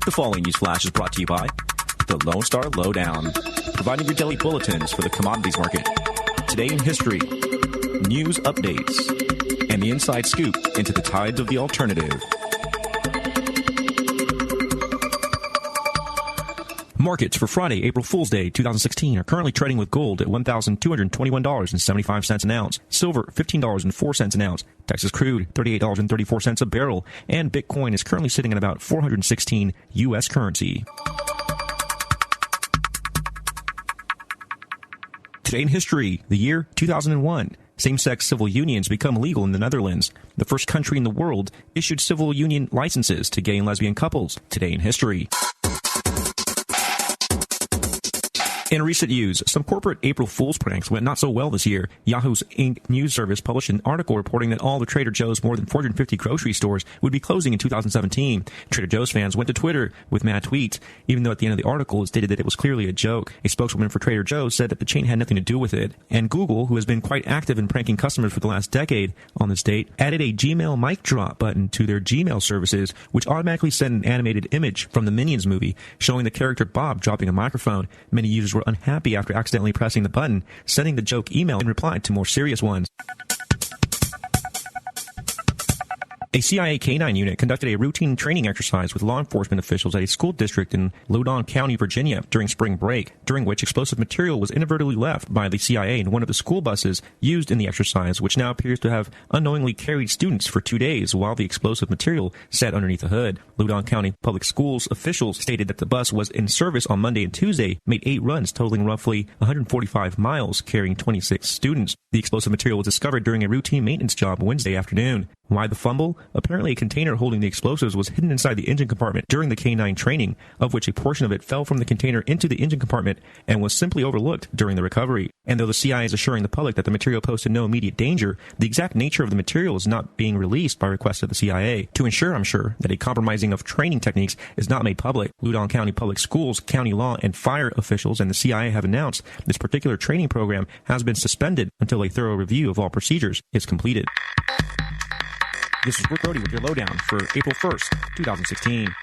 The following news flash is brought to you by the Lone Star Lowdown, providing your daily bulletins for the commodities market. Today in history, news updates, and the inside scoop into the tides of the alternative. Markets for Friday, April Fool's Day 2016 are currently trading with gold at $1,221.75 an ounce, silver $15.04 an ounce, Texas crude $38.34 a barrel, and Bitcoin is currently sitting at about 416 U.S. currency. Today in history, the year 2001. Same-sex civil unions become legal in the Netherlands. The first country in the world issued civil union licenses to gay and lesbian couples. Today in history. In recent news, some corporate April Fool's pranks went not so well this year. Yahoo's Inc. news service published an article reporting that all the Trader Joe's more than 450 grocery stores would be closing in 2017. Trader Joe's fans went to Twitter with mad tweets, even though at the end of the article it stated that it was clearly a joke. A spokeswoman for Trader Joe's said that the chain had nothing to do with it. And Google, who has been quite active in pranking customers for the last decade on this date, added a Gmail mic drop button to their Gmail services, which automatically sent an animated image from the Minions movie showing the character Bob dropping a microphone. Many users were unhappy after accidentally pressing the button, sending the joke email in reply to more serious ones. A CIA K-9 unit conducted a routine training exercise with law enforcement officials at a school district in Loudoun County, Virginia, during spring break, during which explosive material was inadvertently left by the CIA in one of the school buses used in the exercise, which now appears to have unknowingly carried students for 2 days while the explosive material sat underneath the hood. Loudoun County Public Schools officials stated that the bus was in service on Monday and Tuesday, made 8 runs totaling roughly 145 miles, carrying 26 students. The explosive material was discovered during a routine maintenance job Wednesday afternoon. Why the fumble? Apparently a container holding the explosives was hidden inside the engine compartment during the K-9 training, of which a portion of it fell from the container into the engine compartment and was simply overlooked during the recovery. And though the CIA is assuring the public that the material posed no immediate danger, the exact nature of the material is not being released by request of the CIA to ensure, I'm sure, that a compromising of training techniques is not made public. Loudoun County Public Schools, county law, and fire officials and the CIA have announced this particular training program has been suspended until a thorough review of all procedures is completed. This is Rick Brody with your lowdown for April 1st, 2016.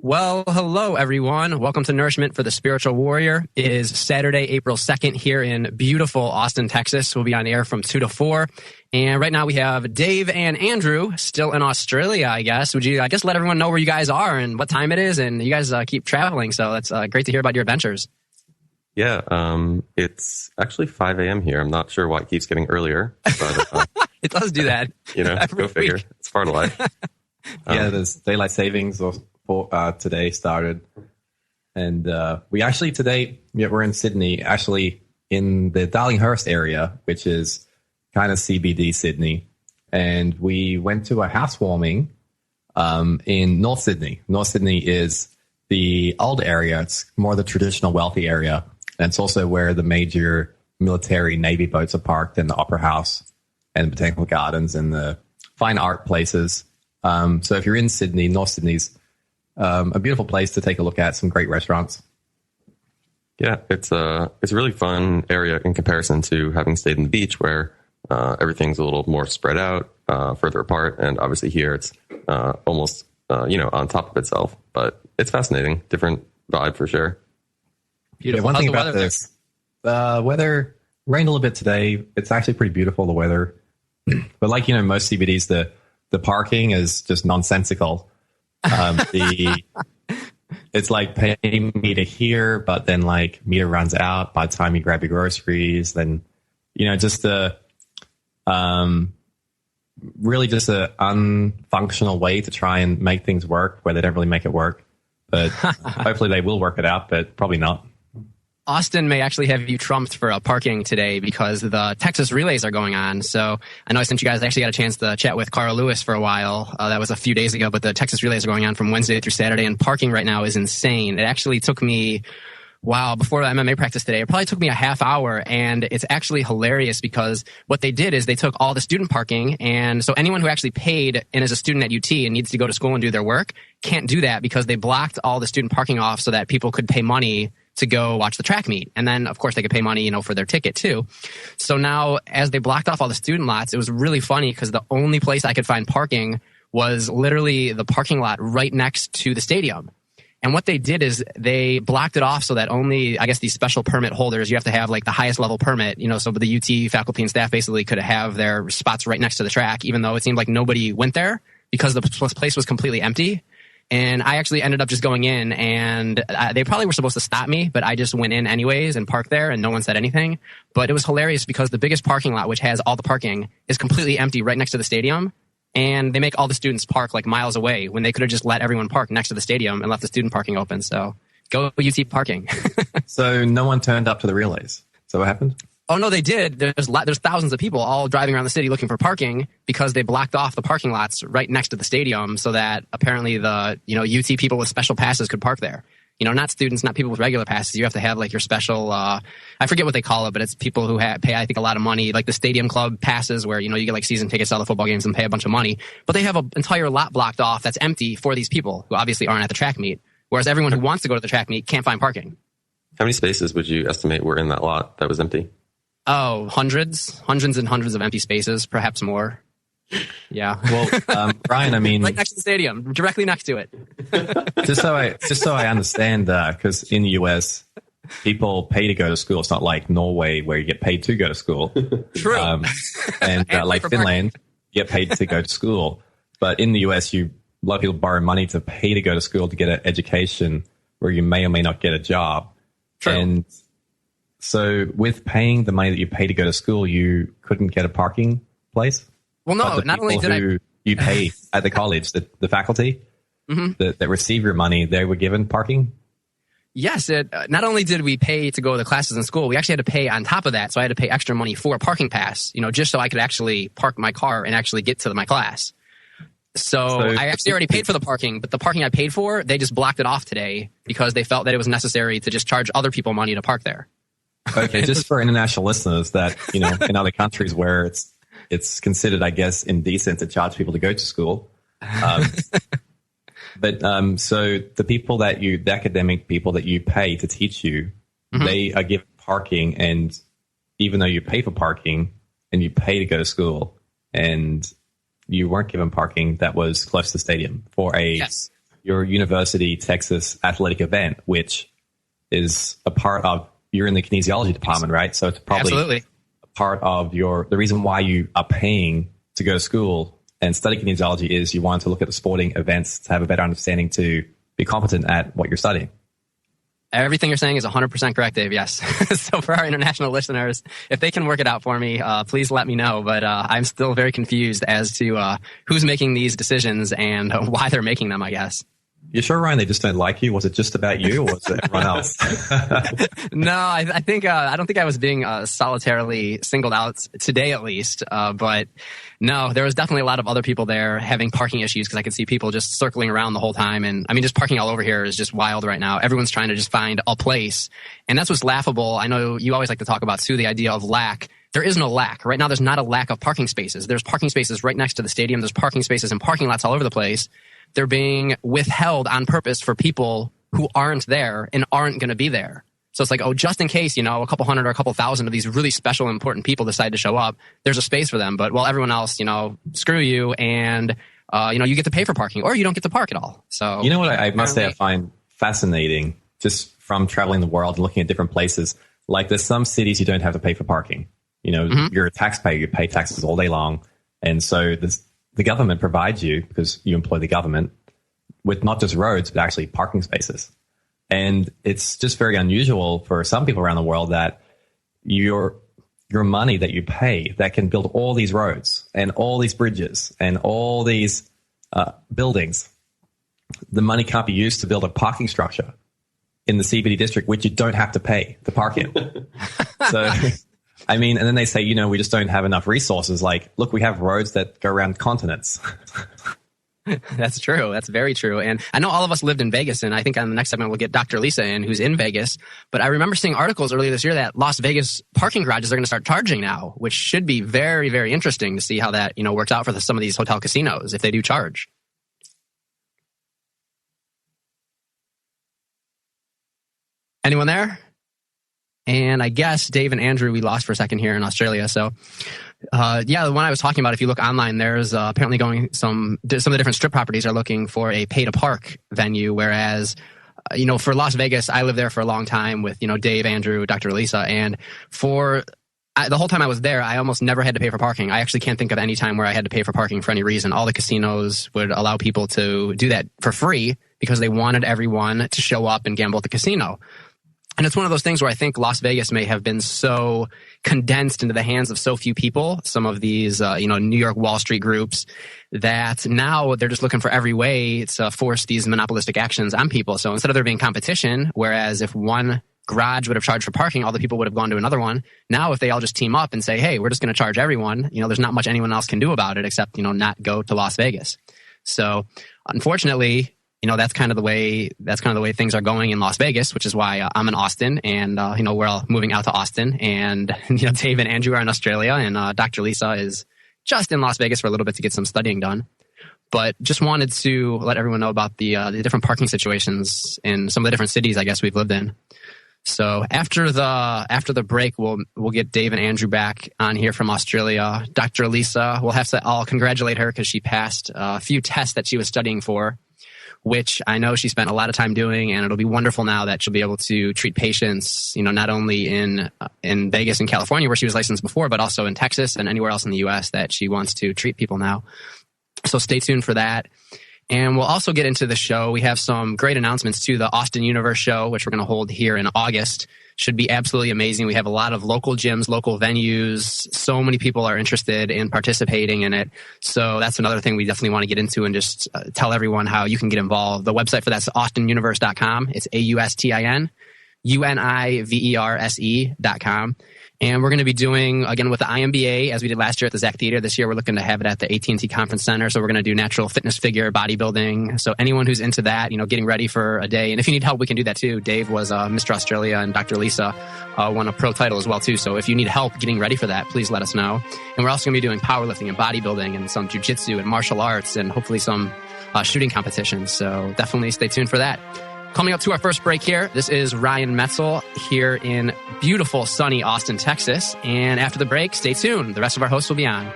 Well, hello, everyone. Welcome to Nourishment for the Spiritual Warrior. It is Saturday, April 2nd here in beautiful Austin, Texas. We'll be on air from 2 to 4. And right now we have Dave and Andrew still in Australia, I guess. Would you, let everyone know where you guys are and what time it is? And you guys keep traveling, so that's great to hear about your adventures. Yeah, it's actually 5 a.m. here. I'm not sure why it keeps getting earlier. But, it does do that. Go figure. Week. It's part of life. Yeah, there's daylight savings today started. And we actually today, we're in Sydney, actually in the Darlinghurst area, which is kind of CBD Sydney. And we went to a housewarming in North Sydney. North Sydney is the old area. It's more the traditional wealthy area. And it's also where the major military Navy boats are parked, and the Opera House and the Botanical Gardens and the fine art places. So if you're in Sydney, North Sydney's a beautiful place to take a look at, some great restaurants. Yeah, it's a really fun area in comparison to having stayed in the beach, where everything's a little more spread out, further apart. And obviously here it's almost, on top of itself. But it's fascinating. Different vibe for sure. Beautiful. One How's thing the about weather this, the weather rained a little bit today. It's actually pretty beautiful, the weather. But like, most CBDs, the parking is just nonsensical. It's like paying meter here, but then like meter runs out by the time you grab your groceries. Then, just really just a unfunctional way to try and make things work where they don't really make it work. But hopefully they will work it out, but probably not. Austin may actually have you trumped for parking today because the Texas relays are going on. So I know I sent you guys, I actually got a chance to chat with Carl Lewis for a while. That was a few days ago, but the Texas relays are going on from Wednesday through Saturday, and parking right now is insane. It actually took me, before the MMA practice today, it probably took me a half hour, and it's actually hilarious because what they did is they took all the student parking, and so anyone who actually paid and is a student at UT and needs to go to school and do their work can't do that because they blocked all the student parking off so that people could pay money to go watch the track meet. And then, of course, they could pay money, for their ticket too. So now, as they blocked off all the student lots, it was really funny because the only place I could find parking was literally the parking lot right next to the stadium. And what they did is they blocked it off so that only, I guess, these special permit holders, you have to have like the highest level permit, so the UT faculty and staff basically could have their spots right next to the track, even though it seemed like nobody went there because the place was completely empty. And I actually ended up just going in, and they probably were supposed to stop me, but I just went in anyways and parked there, and no one said anything. But it was hilarious because the biggest parking lot, which has all the parking, is completely empty right next to the stadium. And they make all the students park like miles away when they could have just let everyone park next to the stadium and left the student parking open. So go UT parking. So no one turned up to the relays. So what happened? Oh, no, they did. There's thousands of people all driving around the city looking for parking because they blocked off the parking lots right next to the stadium so that apparently the, UT people with special passes could park there. Not students, not people with regular passes. You have to have like your special, I forget what they call it, but it's people who pay, I think, a lot of money, like the stadium club passes where, you get like season tickets to all the football games and pay a bunch of money. But they have an entire lot blocked off that's empty for these people who obviously aren't at the track meet. Whereas everyone who wants to go to the track meet can't find parking. How many spaces would you estimate were in that lot that was empty? Oh, hundreds and hundreds of empty spaces, perhaps more. Yeah. Well, Brian, I mean, right next to the stadium, directly next to it. just so I understand, because in the US, people pay to go to school. It's not like Norway where you get paid to go to school. True. And like Finland, you get paid to go to school. But in the US, a lot of people borrow money to pay to go to school to get an education where you may or may not get a job. True. And so with paying the money that you pay to go to school, you couldn't get a parking place? Well, no, not only did you pay at the college, the faculty that receive your money, they were given parking? Yes. Not only did we pay to go to the classes in school, we actually had to pay on top of that. So I had to pay extra money for a parking pass, just so I could actually park my car and actually get to my class. So I actually already paid for the parking, but the parking I paid for, they just blocked it off today because they felt that it was necessary to just charge other people money to park there. Okay, just for international listeners that, in other countries where it's considered, I guess, indecent to charge people to go to school. But so the people the academic people that you pay to teach you, they are given parking, and even though you pay for parking and you pay to go to school, and you weren't given parking that was close to the stadium for your University Texas athletic event, which is a part of, you're in the kinesiology department, right? So it's probably absolutely a part of the reason why you are paying to go to school and study kinesiology is you want to look at the sporting events to have a better understanding to be competent at what you're studying. Everything you're saying is 100% correct, Dave. Yes. So for our international listeners, if they can work it out for me, please let me know. But I'm still very confused as to who's making these decisions and why they're making them, I guess. You sure, Ryan, they just don't like you? Was it just about you, or was it everyone else? No, I think I don't think I was being solitarily singled out today, at least. But no, there was definitely a lot of other people there having parking issues, because I could see people just circling around the whole time. And I mean, just parking all over here is just wild right now. Everyone's trying to just find a place, and that's what's laughable. I know you always like to talk about too, the idea of lack. There is no lack right now. There's not a lack of parking spaces. There's parking spaces right next to the stadium. There's parking spaces in parking lots all over the place. They're being withheld on purpose for people who aren't there and aren't going to be there. So it's like, oh, just in case, a couple hundred or a couple thousand of these really special, important people decide to show up, there's a space for them. But while everyone else, screw you, and, you get to pay for parking, or you don't get to park at all. So, you know what I must say I find fascinating, just from traveling the world and looking at different places. Like, there's some cities you don't have to pay for parking. You're a taxpayer, you pay taxes all day long. And so the government provides you, because you employ the government, with not just roads, but actually parking spaces. And it's just very unusual for some people around the world that your money that you pay that can build all these roads and all these bridges and all these buildings, the money can't be used to build a parking structure in the CBD district, which you don't have to pay to park in. So, I mean, and then they say, we just don't have enough resources. Like, look, we have roads that go around continents. That's true. That's very true. And I know all of us lived in Vegas, and I think on the next segment we'll get Dr. Lisa in, who's in Vegas. But I remember seeing articles earlier this year that Las Vegas parking garages are going to start charging now, which should be very, very interesting to see how that, works out for some of these hotel casinos if they do charge. Anyone there? And I guess Dave and Andrew we lost for a second here in Australia. So, the one I was talking about, if you look online, there's apparently some of the different strip properties are looking for a pay-to-park venue, whereas, for Las Vegas, I lived there for a long time with, Dave, Andrew, Dr. Lisa, and the whole time I was there, I almost never had to pay for parking. I actually can't think of any time where I had to pay for parking for any reason. All the casinos would allow people to do that for free because they wanted everyone to show up and gamble at the casino. And it's one of those things where I think Las Vegas may have been so condensed into the hands of so few people, some of these, New York Wall Street groups, that now they're just looking for every way to force these monopolistic actions on people. So instead of there being competition, whereas if one garage would have charged for parking, all the people would have gone to another one. Now, if they all just team up and say, hey, we're just going to charge everyone, there's not much anyone else can do about it except, not go to Las Vegas. So unfortunately, that's kind of the way things are going in Las Vegas, which is why I'm in Austin, and we're all moving out to Austin, and Dave and Andrew are in Australia, and Dr. Lisa is just in Las Vegas for a little bit to get some studying done. But just wanted to let everyone know about the different parking situations in some of the different cities I guess we've lived in. So after the break, we'll get Dave and Andrew back on here from Australia. Dr. Lisa, we'll have to all congratulate her because she passed a few tests that she was studying for, which I know she spent a lot of time doing, and it'll be wonderful now that she'll be able to treat patients, not only in Vegas and California where she was licensed before, but also in Texas and anywhere else in the U.S. that she wants to treat people now. So stay tuned for that. And we'll also get into the show. We have some great announcements too. The Austin Universe show, which we're going to hold here in August, should be absolutely amazing. We have a lot of local gyms, local venues. So many people are interested in participating in it. So that's another thing we definitely want to get into and just tell everyone how you can get involved. The website for that's austinuniverse.com. It's AUSTINUNIVERSE.com. And we're going to be doing, again, with the IMBA, as we did last year at the Zach Theater. This year, we're looking to have it at the AT&T Conference Center. So we're going to do natural fitness figure, bodybuilding. So anyone who's into that, getting ready for a day. And if you need help, we can do that too. Dave was Mr. Australia, and Dr. Lisa won a pro title as well too. So if you need help getting ready for that, please let us know. And we're also going to be doing powerlifting and bodybuilding and some jiu-jitsu and martial arts and hopefully some shooting competitions. So definitely stay tuned for that. Coming up to our first break here, this is Ryan Metzel here in beautiful, sunny Austin, Texas. And after the break, stay tuned. The rest of our hosts will be on.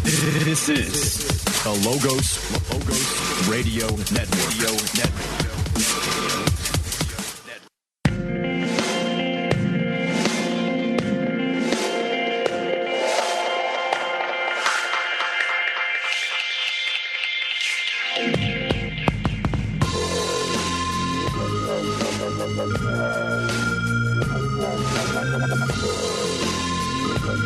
This is the Logos Radio Network. Follow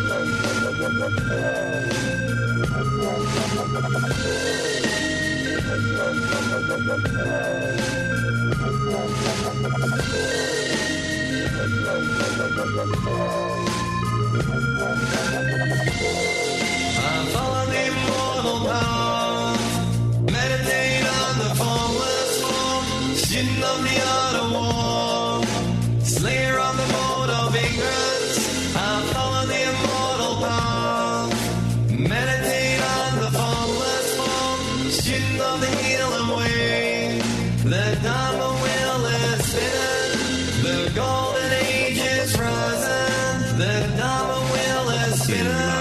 the immortal path, meditate on the formless form, student of the art of war, slayer of the mode of ignorance. I follow the immortal path, meditate on the formless form, student of the healing way. The Dharma wheel is spinning, the golden age is rising, the Dharma wheel is spinning.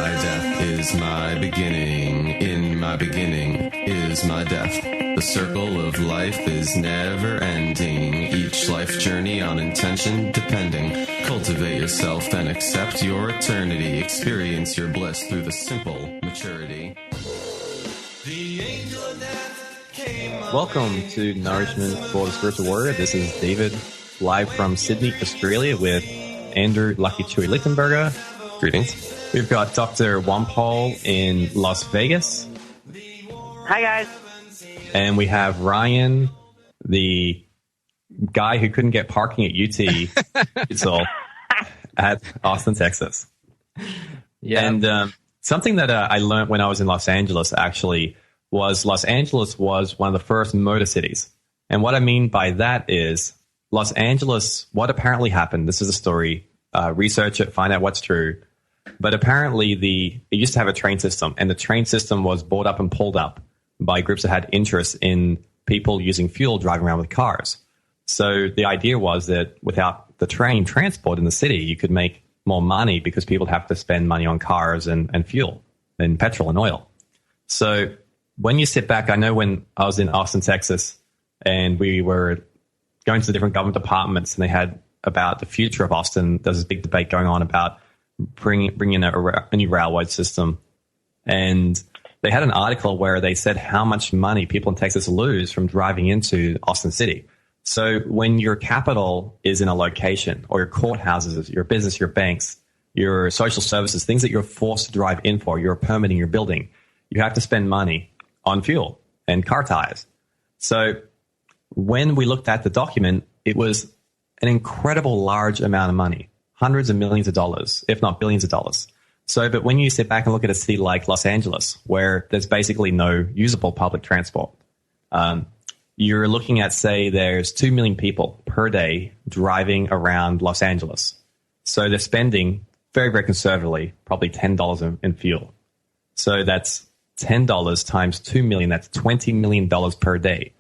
Is my beginning, in my beginning is my death. The circle of life is never ending, each life journey on intention depending. Cultivate yourself and accept your eternity. Experience your bliss through the simple maturity. The angel of death came. Welcome to Nourishment for the Spiritual Warrior. This is David, live from Sydney, Australia, with Andrew Lucky Chewy Lichtenberger. Greetings. We've got Dr. Wampole in Las Vegas. Hi, guys. And we have Ryan, the guy who couldn't get parking at UT, it's all, at Austin, Texas. Yeah. And something that I learned when I was in Los Angeles, actually, was Los Angeles was one of the first motor cities. And what I mean by that is Los Angeles, what apparently happened, this is a story, research it, find out what's true. But apparently it used to have a train system, and the train system was bought up and pulled up by groups that had interest in people using fuel driving around with cars. So the idea was that without the train transport in the city, you could make more money because people have to spend money on cars and fuel and petrol and oil. So when you sit back, I know when I was in Austin, Texas, and we were going to the different government departments, and they had about the future of Austin, there's this big debate going on about bringing in a new railway system. And they had an article where they said how much money people in Texas lose from driving into Austin City. So when your capital is in a location, or your courthouses, your business, your banks, your social services, things that you're forced to drive in for, you're permitting your building, you have to spend money on fuel and car tires. So when we looked at the document, it was an incredible large amount of money. Hundreds of millions of dollars, if not billions of dollars. So, but when you sit back and look at a city like Los Angeles, where there's basically no usable public transport, you're looking at, say, there's 2 million people per day driving around Los Angeles. So they're spending very, very conservatively, probably $10 in fuel. So that's $10 times 2 million. That's $20 million per day.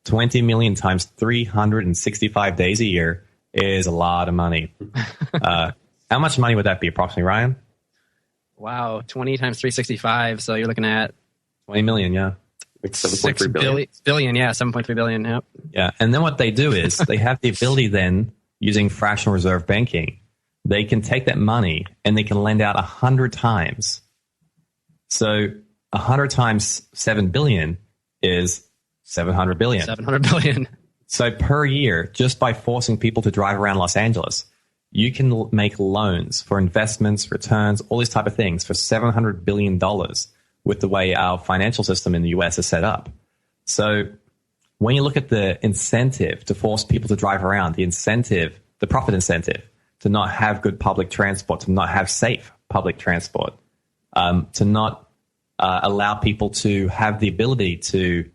20 million times 365 days a year is a lot of money. How much money would that be approximately, Ryan? Wow, 20 times 365. So you're looking at 20 million, yeah. Like 7.3 billion. Billion, yeah, 7.3 billion. Yep. Yeah, and then what they do is they have the ability then, using fractional reserve banking, they can take that money and they can lend out 100 times. So 100 times 7 billion is 700 billion. 700 billion. So per year, just by forcing people to drive around Los Angeles, you can make loans for investments, returns, all these type of things for $700 billion with the way our financial system in the US is set up. So when you look at the incentive to force people to drive around, the profit incentive to not have good public transport, to not have safe public transport, to not allow people to have the ability to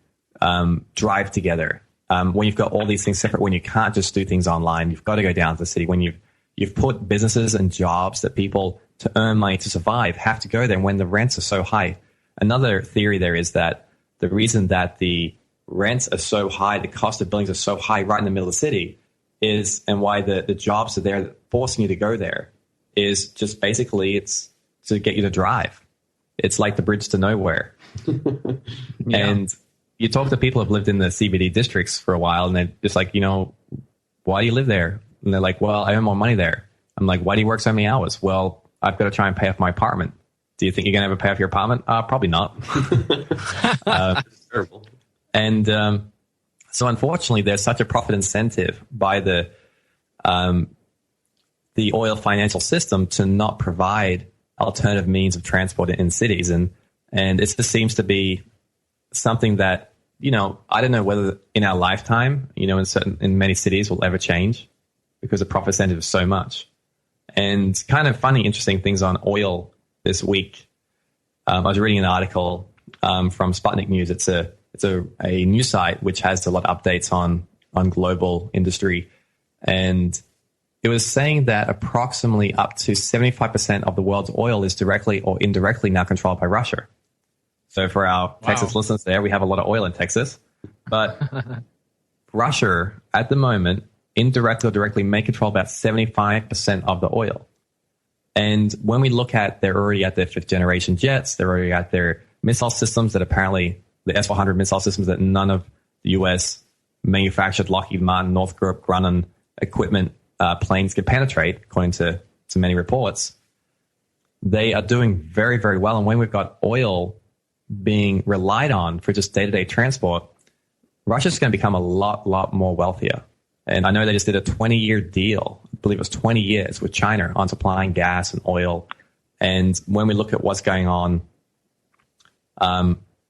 drive together. When you've got all these things separate, when you can't just do things online, you've got to go down to the city. When you've put businesses and jobs that people to earn money to survive have to go there when the rents are so high. Another theory there is that the reason that the rents are so high, the cost of buildings are so high right in the middle of the city is, and why the jobs are there forcing you to go there, is just basically it's to get you to drive. It's like the bridge to nowhere. Yeah. And you talk to people who've lived in the CBD districts for a while, and they're just like, why do you live there? And they're like, well, I earn more money there. I'm like, why do you work so many hours? Well, I've got to try and pay off my apartment. Do you think you're going to ever pay off your apartment? Probably not. Terrible. And so unfortunately, there's such a profit incentive by the oil financial system to not provide alternative means of transport in cities. And it just seems to be something that, I don't know whether in our lifetime, in many cities will ever change because the profit incentive is so much. And kind of funny, interesting things on oil this week. I was reading an article from Sputnik News. It's a news site which has a lot of updates on global industry. And it was saying that approximately up to 75% of the world's oil is directly or indirectly now controlled by Russia. So for our Texas listeners there, we have a lot of oil in Texas. But Russia, at the moment, indirectly or directly may control about 75% of the oil. And when we look at, they're already at their 5th generation jets, they're already at their missile systems that apparently, the S-400 missile systems that none of the U.S. manufactured Lockheed Martin, Northrop Grumman equipment planes can penetrate, according to many reports. They are doing very, very well. And when we've got oil being relied on for just day-to-day transport, Russia's going to become a lot more wealthier. And I know they just did a 20-year deal, I believe it was 20 years, with China on supplying gas and oil. And when we look at what's going on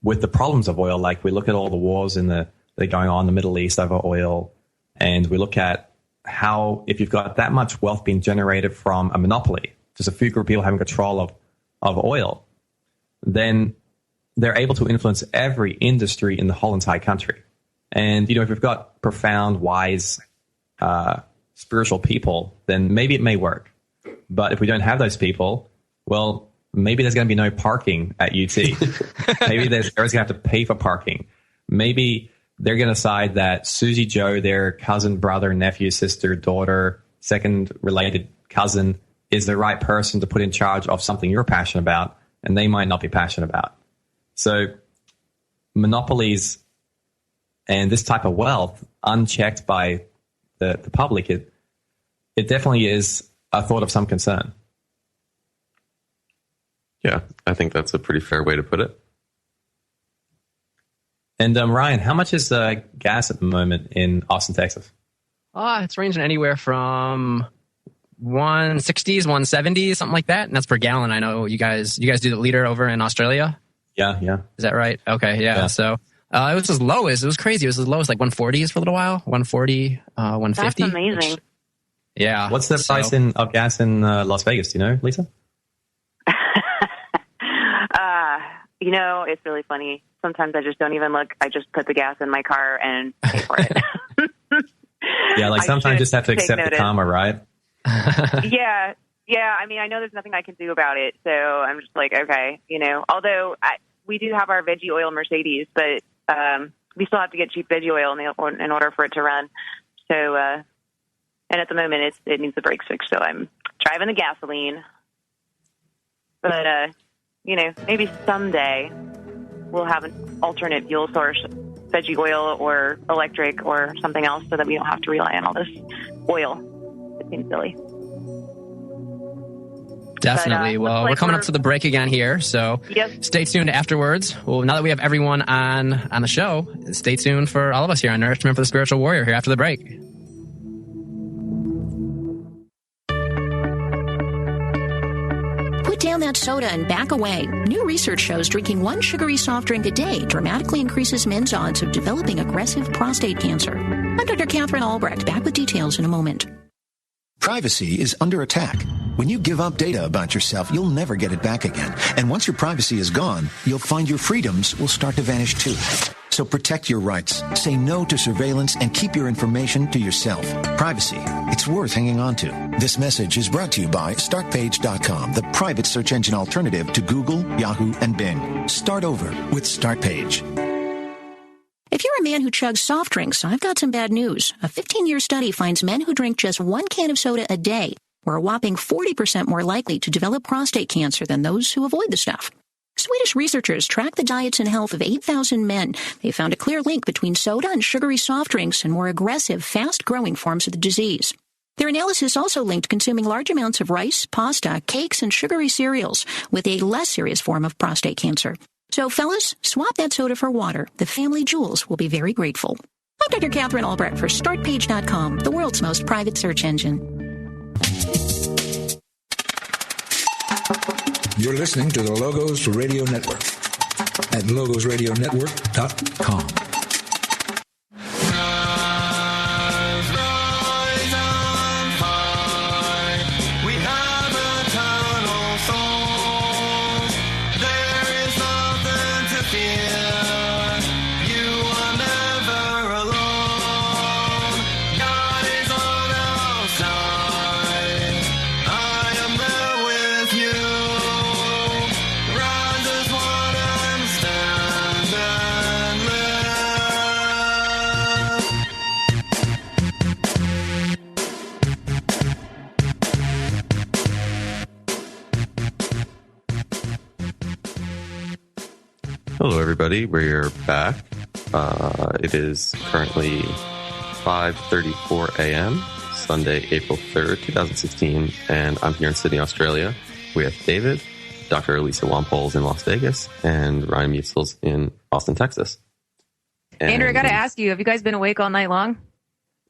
with the problems of oil, like we look at all the wars that are going on in the Middle East over oil, and we look at how if you've got that much wealth being generated from a monopoly, just a few group of people having control of oil, then they're able to influence every industry in the whole entire country. And, if we've got profound, wise, spiritual people, then maybe it may work. But if we don't have those people, well, maybe there's going to be no parking at UT. Maybe everyone's going to have to pay for parking. Maybe they're going to decide that Susie Joe, their cousin, brother, nephew, sister, daughter, second related cousin, is the right person to put in charge of something you're passionate about, and they might not be passionate about. So monopolies and this type of wealth, unchecked by the public, it definitely is a thought of some concern. Yeah, I think that's a pretty fair way to put it. And Ryan, how much is gas at the moment in Austin, Texas? It's ranging anywhere from 160s, 170s, something like that. And that's per gallon. I know you guys do the liter over in Australia. Yeah. Is that right? Okay, yeah. So it was as low as, it was crazy. It was as low as like 140s for a little while, 140, 150. That's amazing. Yeah. What's the price of gas in Las Vegas? Do you know, Lisa? It's really funny. Sometimes I just don't even look. I just put the gas in my car and pay for it. Yeah, like sometimes you just have to accept the karma, right? Yeah. I mean, I know there's nothing I can do about it, so I'm just like, okay, Although we do have our veggie oil Mercedes, but we still have to get cheap veggie oil in order for it to run. So, and at the moment, it needs the brakes fixed, so I'm driving the gasoline. But maybe someday we'll have an alternate fuel source, veggie oil or electric or something else, so that we don't have to rely on all this oil. It seems silly. Definitely. Well, we're coming up to the break again here, so Stay tuned afterwards. Well, now that we have everyone on the show, stay tuned for all of us here on Nourishment for the Spiritual Warrior here after the break. Put down that soda and back away. New research shows drinking one sugary soft drink a day dramatically increases men's odds of developing aggressive prostate cancer. I'm Dr. Catherine Albrecht, back with details in a moment. Privacy is under attack. When you give up data about yourself, you'll never get it back again. And once your privacy is gone, you'll find your freedoms will start to vanish too. So protect your rights, say no to surveillance, and keep your information to yourself. Privacy, it's worth hanging on to. This message is brought to you by StartPage.com, the private search engine alternative to Google, Yahoo, and Bing. Start over with StartPage. If you're a man who chugs soft drinks, I've got some bad news. A 15-year study finds men who drink just one can of soda a day were a whopping 40% more likely to develop prostate cancer than those who avoid the stuff. Swedish researchers tracked the diets and health of 8,000 men. They found a clear link between soda and sugary soft drinks and more aggressive, fast-growing forms of the disease. Their analysis also linked consuming large amounts of rice, pasta, cakes, and sugary cereals with a less serious form of prostate cancer. So, fellas, swap that soda for water. The family jewels will be very grateful. I'm Dr. Catherine Albrecht for StartPage.com, the world's most private search engine. You're listening to the Logos Radio Network at logosradionetwork.com. Hello, everybody. We're back. It is currently 5:34 a.m., Sunday, April 3rd, 2016, and I'm here in Sydney, Australia. We have David, Dr. Elisa Wampoles in Las Vegas, and Ryan Mutzels in Austin, Texas. And Andrew, I got to ask you, have you guys been awake all night long?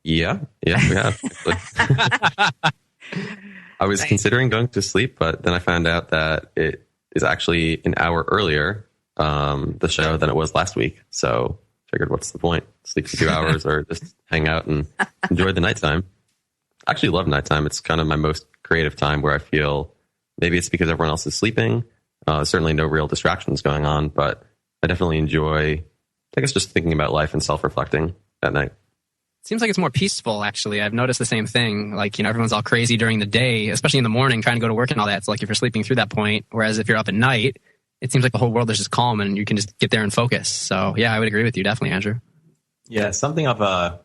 Yeah, we have. I was considering going to sleep, but then I found out that it is actually an hour earlier, the show, than it was last week. So figured, what's the point? Sleep for 2 hours or just hang out and enjoy the nighttime. I actually love nighttime. It's kind of my most creative time, where I feel, maybe it's because everyone else is sleeping. Certainly no real distractions going on, but I definitely enjoy, I guess, just thinking about life and self-reflecting at night. Seems like it's more peaceful, actually. I've noticed the same thing. Like, everyone's all crazy during the day, especially in the morning, trying to go to work and all that. It's like if you're sleeping through that point, whereas if you're up at night, it seems like the whole world is just calm and you can just get there and focus. So, yeah, I would agree with you, definitely, Andrew. Yeah, something of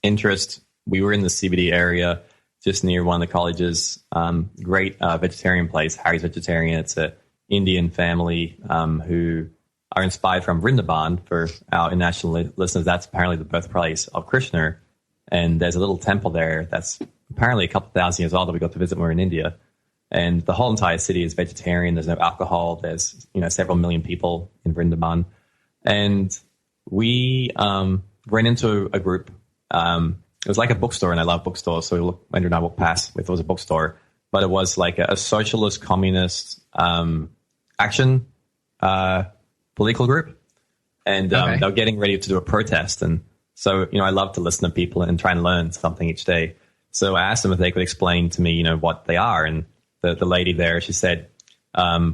interest. We were in the CBD area, just near one of the colleges. Great vegetarian place, Harry's Vegetarian. It's an Indian family who are inspired from Vrindavan. For our international listeners, that's apparently the birthplace of Krishna. And there's a little temple there that's apparently a couple thousand years old that we got to visit when we were in India. And the whole entire city is vegetarian. There's no alcohol. There's, several million people in Vrindavan. And we ran into a group. It was like a bookstore, and I love bookstores. So Andrew and I walked past if it was a bookstore. But it was like a socialist, communist action political group. And they were getting ready to do a protest. And so, I love to listen to people and try and learn something each day. So I asked them if they could explain to me, what they are. And the lady there, she said, we're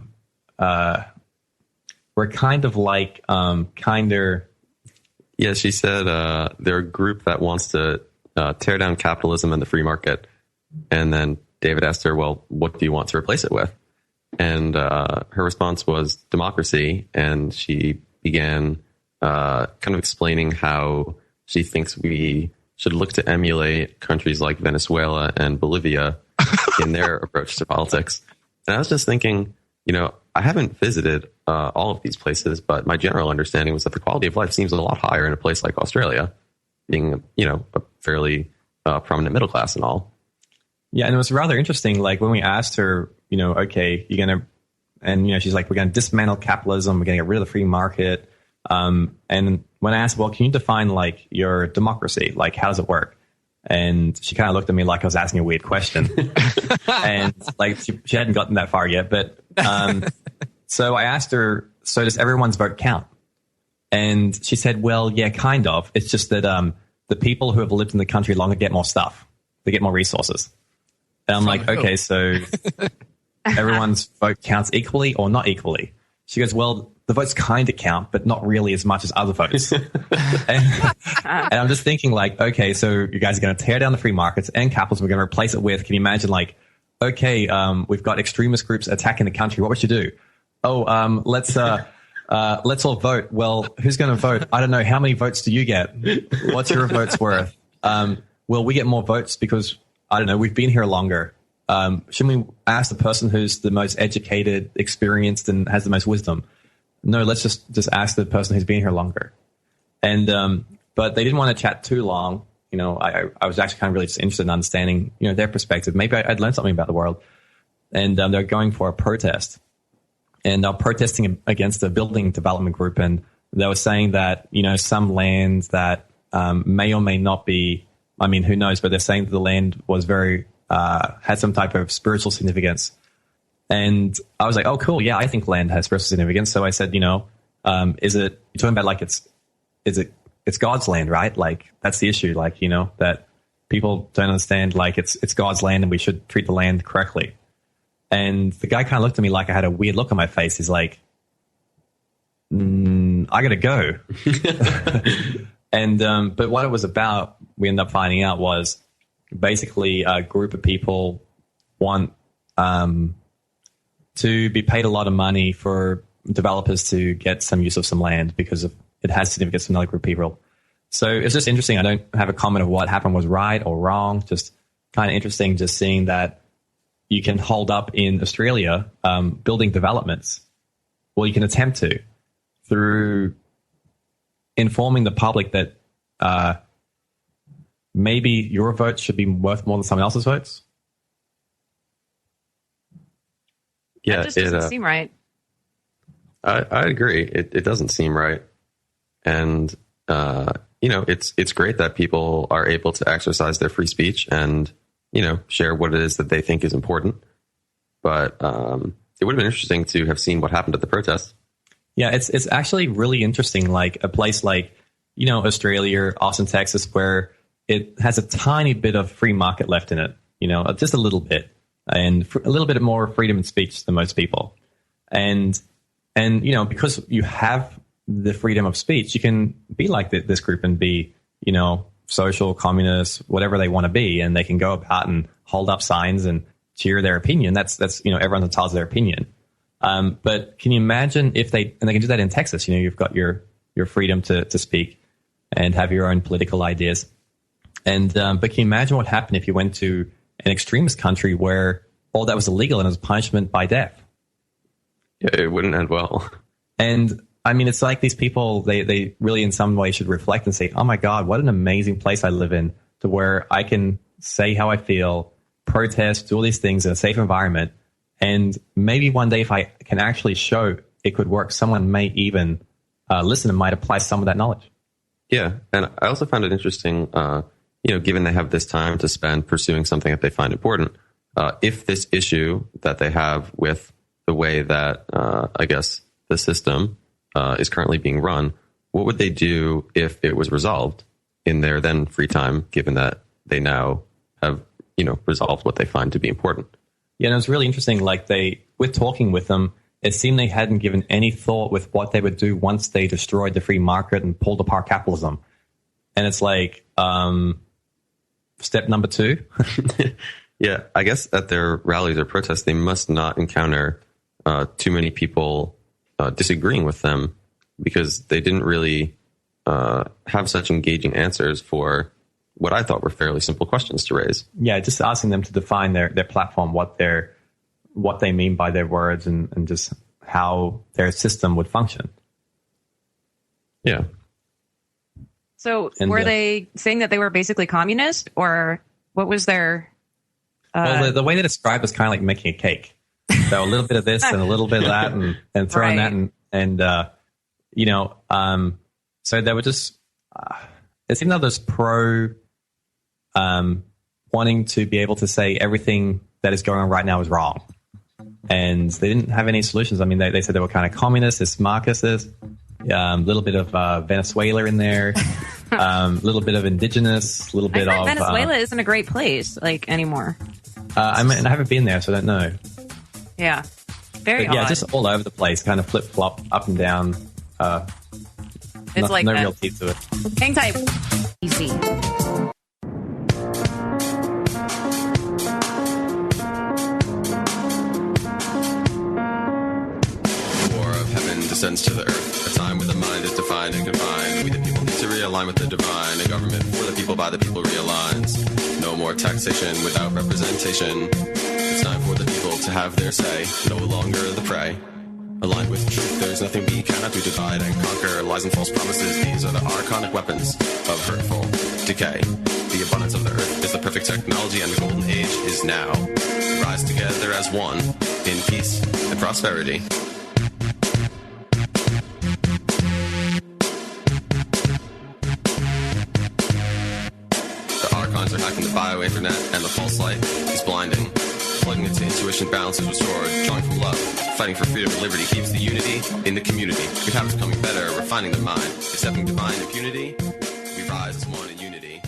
kind of like, Yeah, she said they're a group that wants to tear down capitalism and the free market. And then David asked her, well, what do you want to replace it with? And her response was democracy. And she began kind of explaining how she thinks we should look to emulate countries like Venezuela and Bolivia in their approach to politics. And I was just thinking, I haven't visited all of these places, but my general understanding was that the quality of life seems a lot higher in a place like Australia, being, a fairly prominent middle class and all. Yeah, and it was rather interesting. Like when we asked her, okay, you're going to, and, she's like, we're going to dismantle capitalism. We're going to get rid of the free market. And when I asked, well, can you define like your democracy? Like, how does it work? And she kind of looked at me like I was asking a weird question. And like, she hadn't gotten that far yet. But so I asked her, so does everyone's vote count? And she said, well, yeah, kind of. It's just that the people who have lived in the country longer get more stuff. They get more resources. And I'm like, okay, so everyone's vote counts equally or not equally? She goes, well, the votes kind of count, but not really as much as other votes. and I'm just thinking like, okay, so you guys are going to tear down the free markets and capitalism. We're going to replace it with, can you imagine like, okay, we've got extremist groups attacking the country. What would you do? Oh, let's all vote. Well, who's going to vote? I don't know. How many votes do you get? What's your votes worth? Well, we get more votes because, I don't know, we've been here longer. Shouldn't we ask the person who's the most educated, experienced, and has the most wisdom? No, let's just ask the person who's been here longer. And but they didn't want to chat too long. I was actually kind of really just interested in understanding, their perspective. Maybe I'd learn something about the world. And they're going for a protest. And they're protesting against a building development group. And they were saying that, some land that may or may not be, I mean, who knows, but they're saying that the land was very, had some type of spiritual significance. And I was like, oh, cool. Yeah, I think land has spiritual significance. So I said, is it, you're talking about like it's God's land, right? Like that's the issue. Like, that people don't understand, like it's God's land and we should treat the land correctly. And the guy kind of looked at me like I had a weird look on my face. He's like, I gotta go. And, but what it was about, we ended up finding out, was basically a group of people want, to be paid a lot of money for developers to get some use of some land because it has significance to another group of people. So it's just interesting. I don't have a comment of what happened was right or wrong. Just kind of interesting just seeing that you can hold up in Australia building developments. Well, you can attempt to through informing the public that maybe your vote should be worth more than someone else's votes. That Yeah, just doesn't seem right. I agree. It doesn't seem right. And, it's great that people are able to exercise their free speech and, share what it is that they think is important. But it would have been interesting to have seen what happened at the protest. Yeah, it's actually really interesting, like a place like, Australia, Austin, Texas, where it has a tiny bit of free market left in it, just a little bit, and a little bit more freedom of speech than most people. And because you have the freedom of speech, you can be like this group and be, social, communist, whatever they want to be, and they can go about and hold up signs and cheer their opinion. That's everyone's entitled to their opinion. But can you imagine if they can do that in Texas? You've got your freedom to speak and have your own political ideas. And but can you imagine what happened if you went to an extremist country where all that was illegal and it was punishment by death? Yeah, it wouldn't end well. And I mean, it's like these people, they really in some way should reflect and say, oh my God, what an amazing place I live in, to where I can say how I feel, protest, do all these things in a safe environment. And maybe one day if I can actually show it could work, someone may even listen and might apply some of that knowledge. Yeah. And I also found it interesting, given they have this time to spend pursuing something that they find important, if this issue that they have with the way that, I guess, the system is currently being run, what would they do if it was resolved in their then free time, given that they now have, resolved what they find to be important? Yeah, and it was really interesting. Like with talking with them, it seemed they hadn't given any thought with what they would do once they destroyed the free market and pulled apart capitalism. And it's like, step number 2. Yeah, I guess at their rallies or protests, they must not encounter too many people disagreeing with them, because they didn't really have such engaging answers for what I thought were fairly simple questions to raise. Yeah, just asking them to define their platform, what they mean by their words, and just how their system would function. Yeah. So were they saying that they were basically communist, or what was their... Well, the way they described was kind of like making a cake. So a little bit of this and a little bit of that, and throwing that, so they were just, it seemed like there's wanting to be able to say everything that is going on right now is wrong. And they didn't have any solutions. I mean, they said they were kind of communists, Marxists, a little bit of Venezuela in there, a little bit of indigenous, a little bit of... Venezuela isn't a great place, anymore. I haven't been there, so I don't know. Yeah. Very odd. Yeah, just all over the place, kind of flip-flop, up and down. It's no real teeth to it. Hang tight. Easy. War of heaven descends to the earth, a time when the mind is defined and confined. We the people need to realign with the divine. A government for the people, by the people realigns. No more taxation without representation. It's time for the people to have their say, no longer the prey. Aligned with truth, there's nothing we cannot do. Divide and conquer lies and false promises. These are the archonic weapons of hurtful decay. The abundance of the earth is the perfect technology, and the golden age is now. Rise together as one in peace and prosperity. The archons are hacking the bio-internet, and the false light is blinding. Plugging into intuition, balance is restored. Drawing from love, fighting for freedom and liberty keeps the unity in the community. Good habits becoming better, refining the mind. Accepting divine impunity, we rise as one in unity.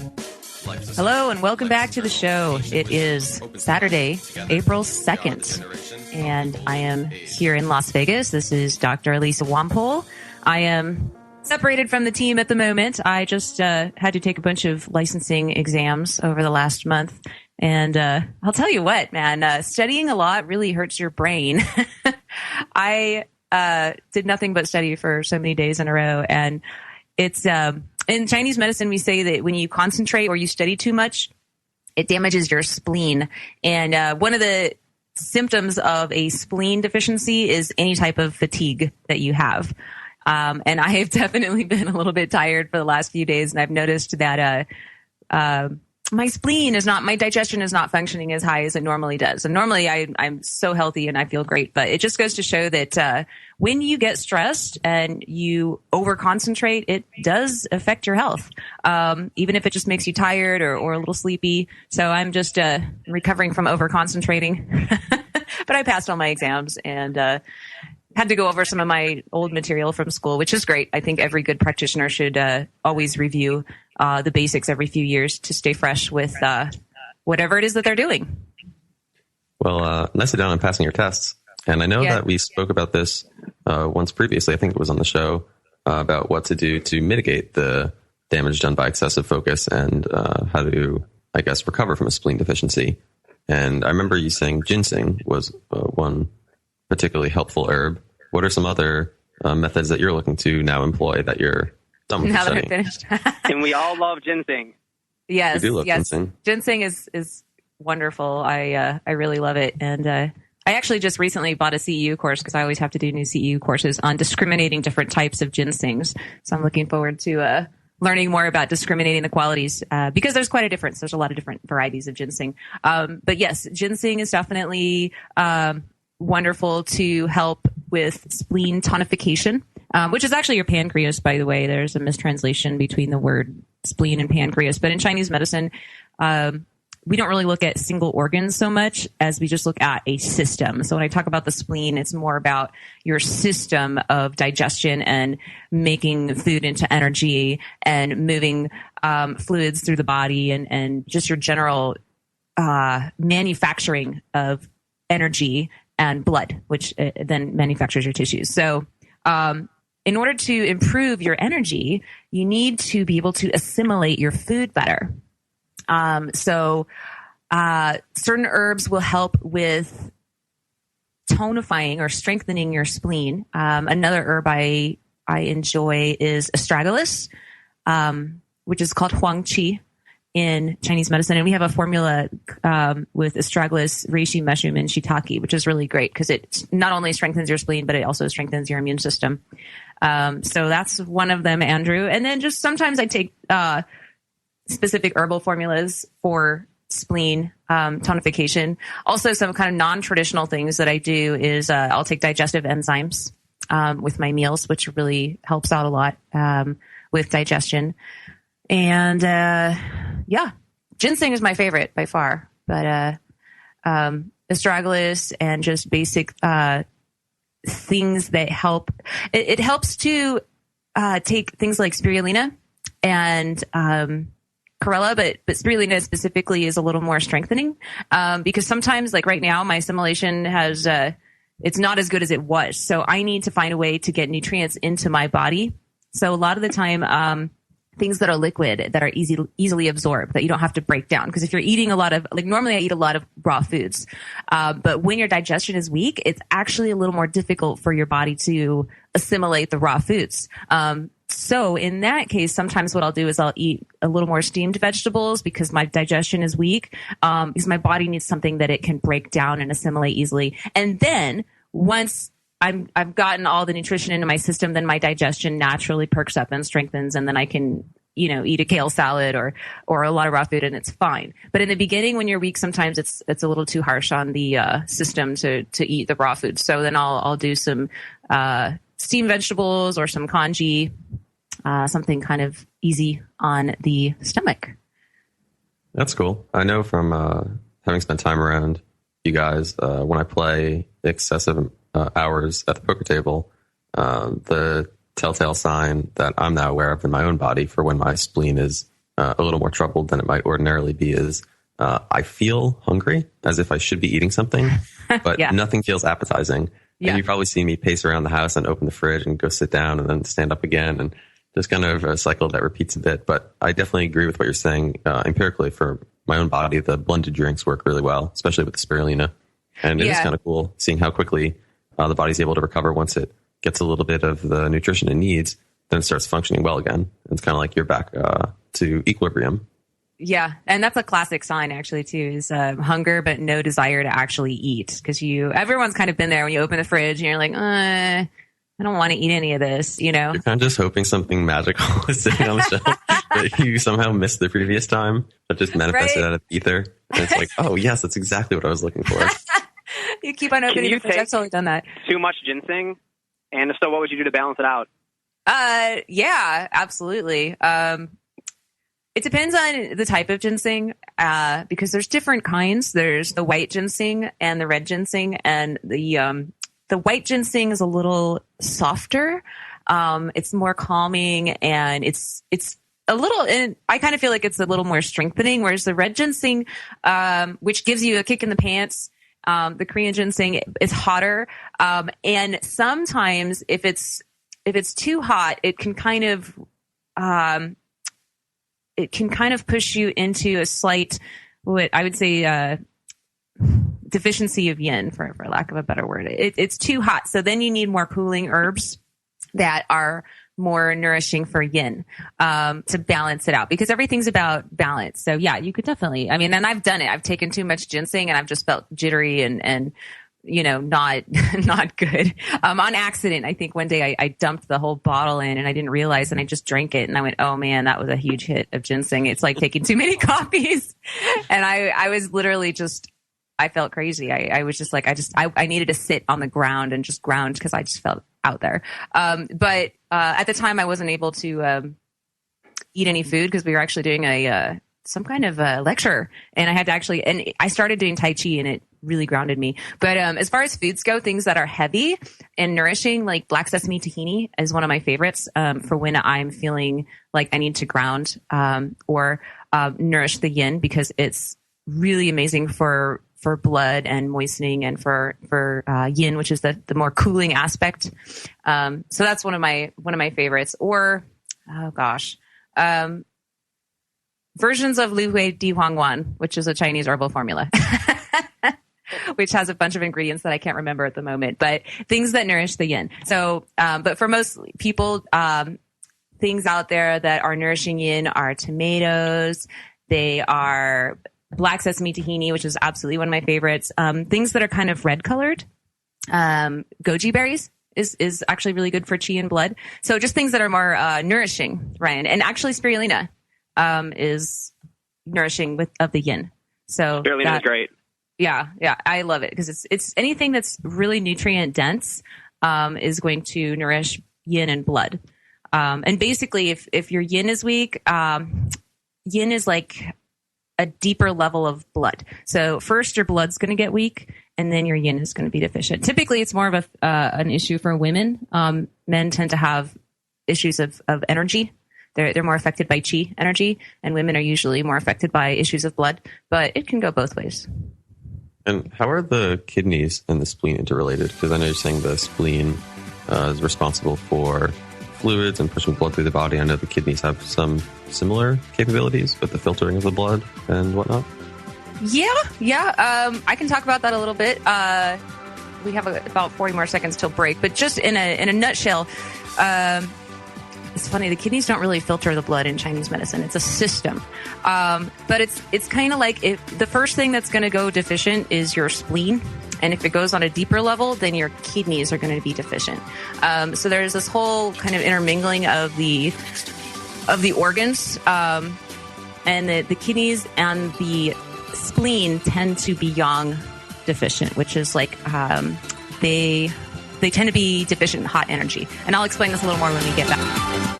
Hello and welcome back to the show. It is Saturday, April 2nd, and I am here in Las Vegas. This is Dr. Elisa Wampole. I am separated from the team at the moment. I just had to take a bunch of licensing exams over the last month. And I'll tell you what, man, studying a lot really hurts your brain. I did nothing but study for so many days in a row. And it's in Chinese medicine, we say that when you concentrate or you study too much, it damages your spleen. And one of the symptoms of a spleen deficiency is any type of fatigue that you have. And I have definitely been a little bit tired for the last few days, and I've noticed that my digestion is not functioning as high as it normally does. And normally I'm so healthy and I feel great, but it just goes to show that when you get stressed and you over concentrate, it does affect your health, even if it just makes you tired or a little sleepy. So I'm just recovering from over concentrating, but I passed all my exams and had to go over some of my old material from school, which is great. I think every good practitioner should always review the basics every few years to stay fresh with whatever it is that they're doing. Well, nicely done on passing your tests. And I know that we spoke about this once previously. I think it was on the show about what to do to mitigate the damage done by excessive focus and how to, I guess, recover from a spleen deficiency. And I remember you saying ginseng was one particularly helpful herb. What are some other methods that you're looking to now employ that you're done with now studying? that I'm finished? And we all love ginseng. Yes, We do love yes. ginseng. Ginseng is wonderful. I really love it. And I actually just recently bought a CEU course because I always have to do new CEU courses on discriminating different types of ginsengs. So I'm looking forward to learning more about discriminating the qualities because there's quite a difference. There's a lot of different varieties of ginseng. But yes, ginseng is definitely wonderful to help with spleen tonification, which is actually your pancreas, by the way. There's a mistranslation between the word spleen and pancreas. But in Chinese medicine, we don't really look at single organs so much as we just look at a system. So when I talk about the spleen, it's more about your system of digestion and making food into energy and moving fluids through the body and just your general manufacturing of energy and blood, which then manufactures your tissues. So in order to improve your energy, you need to be able to assimilate your food better. So certain herbs will help with tonifying or strengthening your spleen. Another herb I enjoy is astragalus, which is called huangqi in Chinese medicine. And we have a formula with astragalus, reishi mushroom, and shiitake, which is really great because it not only strengthens your spleen, but it also strengthens your immune system. So that's one of them, Andrew. And then just sometimes I take specific herbal formulas for spleen tonification. Also, some kind of non-traditional things that I do is I'll take digestive enzymes with my meals, which really helps out a lot with digestion. And ginseng is my favorite by far, but astragalus and just basic things that help. It helps to take things like spirulina and chlorella, but spirulina specifically is a little more strengthening because sometimes, like right now, my assimilation has it's not as good as it was. So I need to find a way to get nutrients into my body. So a lot of the time, things that are liquid, that are easily absorbed, that you don't have to break down. Because if you're eating a lot of, like normally I eat a lot of raw foods, but when your digestion is weak, it's actually a little more difficult for your body to assimilate the raw foods. So in that case, sometimes what I'll do is I'll eat a little more steamed vegetables because my digestion is weak, because my body needs something that it can break down and assimilate easily. And then once I've gotten all the nutrition into my system, then my digestion naturally perks up and strengthens, and then I can, eat a kale salad or a lot of raw food and it's fine. But in the beginning, when you're weak, sometimes it's a little too harsh on the system to eat the raw food. So then I'll do some steamed vegetables or some congee, something kind of easy on the stomach. That's cool. I know from having spent time around you guys, when I play excessive hours at the poker table, the telltale sign that I'm now aware of in my own body for when my spleen is a little more troubled than it might ordinarily be is I feel hungry, as if I should be eating something, but nothing feels appetizing. And you've probably seen me pace around the house and open the fridge and go sit down and then stand up again, and just kind of a cycle that repeats a bit. But I definitely agree with what you're saying. Empirically, for my own body, the blended drinks work really well, especially with the spirulina. And it is kind of cool seeing how quickly the body's able to recover once it gets a little bit of the nutrition it needs, then it starts functioning well again. It's kind of like you're back to equilibrium. Yeah, and that's a classic sign actually too, is hunger but no desire to actually eat. Because everyone's kind of been there when you open the fridge and you're like, I don't want to eat any of this, You're kind of just hoping something magical is sitting on the shelf that you somehow missed the previous time, but just manifested out of ether. And it's like, oh yes, that's exactly what I was looking for. You keep on opening the fridge. I've totally done that. Too much ginseng? And so what would you do to balance it out? Yeah, absolutely. It depends on the type of ginseng, because there's different kinds. There's the white ginseng and the red ginseng, and the white ginseng is a little softer. It's more calming, and it's a little, and I kind of feel like it's a little more strengthening, whereas the red ginseng, which gives you a kick in the pants, the Korean ginseng is hotter. And sometimes if it's too hot, it can kind of push you into a slight, what I would say, deficiency of yin, for lack of a better word. It's too hot. So then you need more cooling herbs that are more nourishing for yin, to balance it out, because everything's about balance. So yeah, you could definitely, and I've done it. I've taken too much ginseng and I've just felt jittery and not good. On accident, I think one day I dumped the whole bottle in and I didn't realize, and I just drank it and I went, oh man, that was a huge hit of ginseng. It's like taking too many coffees. And I was literally I felt crazy. I was just like, I needed to sit on the ground and just ground, because I just felt out there. But at the time I wasn't able to eat any food, because we were actually doing some kind of lecture, and I had to and I started doing Tai Chi, and it really grounded me. But as far as foods go, things that are heavy and nourishing, like black sesame tahini is one of my favorites for when I'm feeling like I need to ground or nourish the yin, because it's really amazing for blood and moistening, and for yin, which is the more cooling aspect. So that's one of my favorites. Or versions of Lu Hui Di Huang Wan, which is a Chinese herbal formula. Which has a bunch of ingredients that I can't remember at the moment, but things that nourish the yin. So, but for most people, things out there that are nourishing yin are tomatoes. They are black sesame tahini, which is absolutely one of my favorites. Things that are kind of red colored. Goji berries is actually really good for chi and blood. So just things that are more nourishing, Ryan. And actually spirulina is nourishing of the yin. So spirulina is great. Yeah, I love it, because it's anything that's really nutrient dense is going to nourish yin and blood. And basically, if your yin is weak, yin is like a deeper level of blood. So first, your blood's going to get weak, and then your yin is going to be deficient. Typically, it's more of an issue for women. Men tend to have issues of energy. They're more affected by chi energy, and women are usually more affected by issues of blood. But it can go both ways. And how are the kidneys and the spleen interrelated? Because I know you're saying the spleen is responsible for fluids and pushing blood through the body. I know the kidneys have some similar capabilities with the filtering of the blood and whatnot. Yeah. I can talk about that a little bit. We have about 40 more seconds till break, but just in a nutshell, it's funny, the kidneys don't really filter the blood in Chinese medicine. It's a system. But it's kind of like the first thing that's going to go deficient is your spleen. And if it goes on a deeper level, then your kidneys are going to be deficient. So there's this whole kind of intermingling of the organs. And the kidneys and the spleen tend to be yang deficient, which is like they tend to be deficient in hot energy. And I'll explain this a little more when we get back.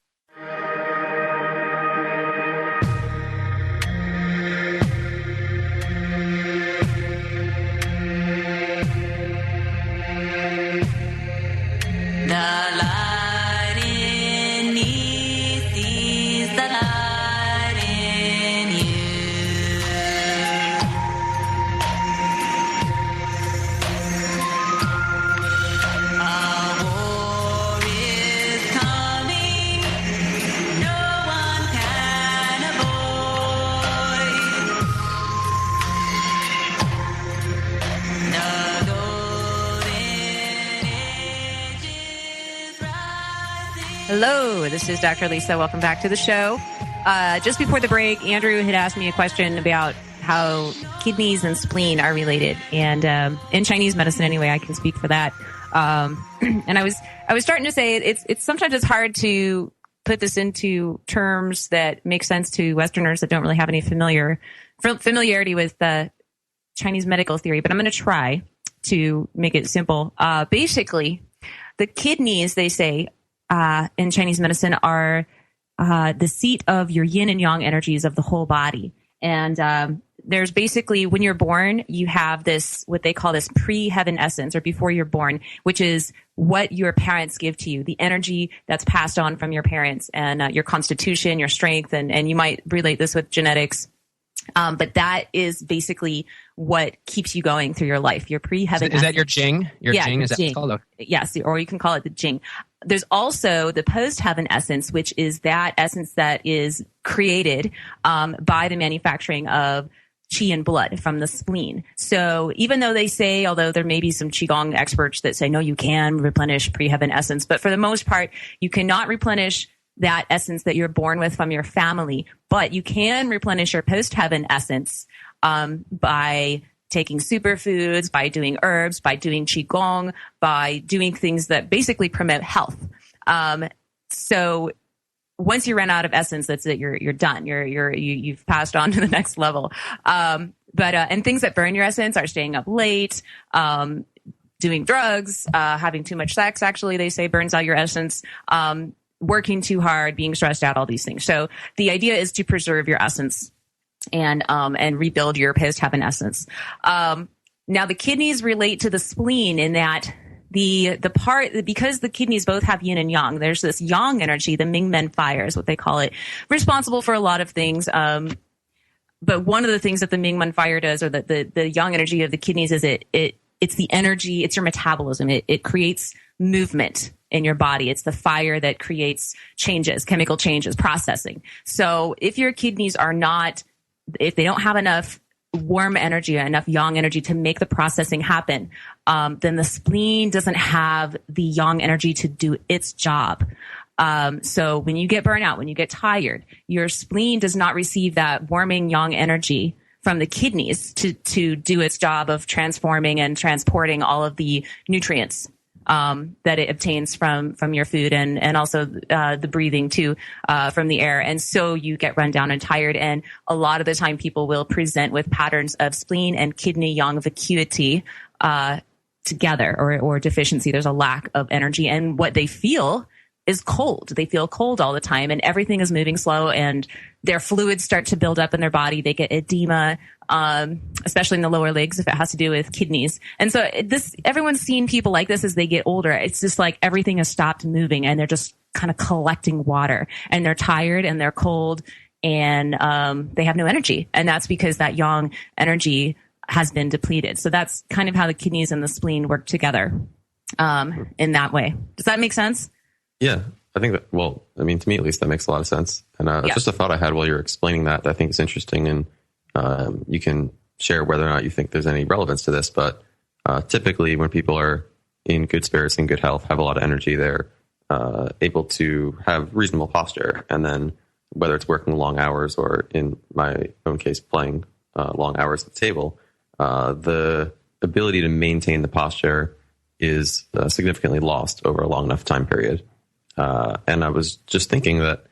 Hello, this is Dr. Lisa. Welcome back to the show. Just before the break, Andrew had asked me a question about how kidneys and spleen are related. And in Chinese medicine, anyway, I can speak for that. And I was starting to say it's sometimes it's hard to put this into terms that make sense to Westerners that don't really have any familiarity with Chinese medical theory, but I'm going to try to make it simple. Basically, the kidneys, they say, in Chinese medicine are the seat of your yin and yang energies of the whole body. And there's basically, when you're born, you have this, what they call this pre-heaven essence, or before you're born, which is what your parents give to you, the energy that's passed on from your parents, and your constitution, your strength, and you might relate this with genetics. But that is basically what keeps you going through your life. Your pre-heaven. Is that your Jing? Your Jing, is that what it's called? Yes, or you can call it the Jing. There's also the post-heaven essence, which is that essence that is created by the manufacturing of qi and blood from the spleen. So even though they say, although there may be some qigong experts that say, no, you can replenish pre-heaven essence, but for the most part, you cannot replenish that essence that you're born with from your family, but you can replenish your post-heaven essence by taking superfoods, by doing herbs, by doing qigong, by doing things that basically promote health. So once you run out of essence, that's it. You're done. You've passed on to the next level. And things that burn your essence are staying up late, doing drugs, having too much sex. Actually, they say burns out your essence. Working too hard, being stressed out, all these things. So the idea is to preserve your essence and rebuild your post-heaven essence. Now the kidneys relate to the spleen in that because the kidneys both have yin and yang, there's this yang energy, the Mingmen fire is what they call it, responsible for a lot of things. But one of the things that the Mingmen fire does, or the yang energy of the kidneys, is it's the energy, it's your metabolism. It creates movement in your body. It's the fire that creates changes, chemical changes, processing. So if your kidneys if they don't have enough warm energy, enough yang energy to make the processing happen, then the spleen doesn't have the yang energy to do its job. So when you get burnout, when you get tired, your spleen does not receive that warming yang energy from the kidneys to do its job of transforming and transporting all of the nutrients that it obtains from your food and also the breathing too from the air. And so you get run down and tired. And a lot of the time people will present with patterns of spleen and kidney yang vacuity together or deficiency. There's a lack of energy. And what they feel is cold. They feel cold all the time, and everything is moving slow, and their fluids start to build up in their body. They get edema, especially in the lower legs if it has to do with kidneys. And so everyone's seen people like this as they get older. It's just like everything has stopped moving, and they're just kind of collecting water, and they're tired and they're cold, and they have no energy. And that's because that yang energy has been depleted. So that's kind of how the kidneys and the spleen work together in that way. Does that make sense? Yeah, I think that, to me at least, that makes a lot of sense. And it's just a thought I had while you were explaining that I think is interesting. And you can share whether or not you think there's any relevance to this. But typically when people are in good spirits and good health, have a lot of energy, they're able to have reasonable posture. And then whether it's working long hours or, in my own case, playing long hours at the table, the ability to maintain the posture is significantly lost over a long enough time period. And I was just thinking that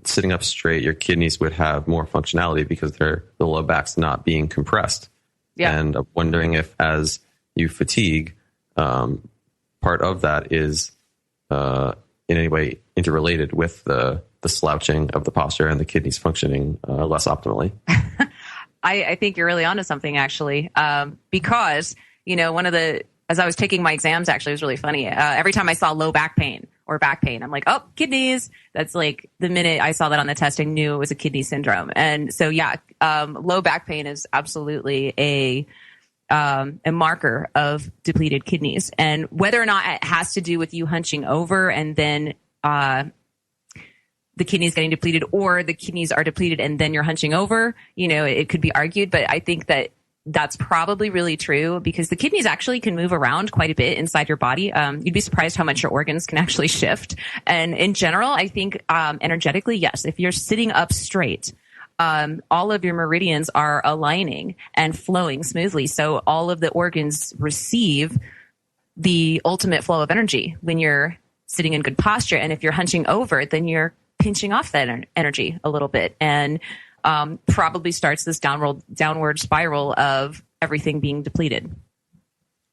sitting up straight, your kidneys would have more functionality because the low back's not being compressed. Yeah. And I'm wondering if, as you fatigue, part of that is in any way interrelated with the slouching of the posture and the kidneys functioning less optimally. I think you're really onto something, actually, because, as I was taking my exams, actually, it was really funny. Every time I saw low back pain or back pain, I'm like, oh, kidneys. That's like the minute I saw that on the test, I knew it was a kidney syndrome. And so, low back pain is absolutely a marker of depleted kidneys. And whether or not it has to do with you hunching over and then the kidneys getting depleted, or the kidneys are depleted and then you're hunching over, it could be argued. But I think that that's probably really true because the kidneys actually can move around quite a bit inside your body. You'd be surprised how much your organs can actually shift. And in general, I think energetically, yes, if you're sitting up straight, all of your meridians are aligning and flowing smoothly. So all of the organs receive the ultimate flow of energy when you're sitting in good posture. And if you're hunching over, then you're pinching off that energy a little bit. And probably starts this downward spiral of everything being depleted.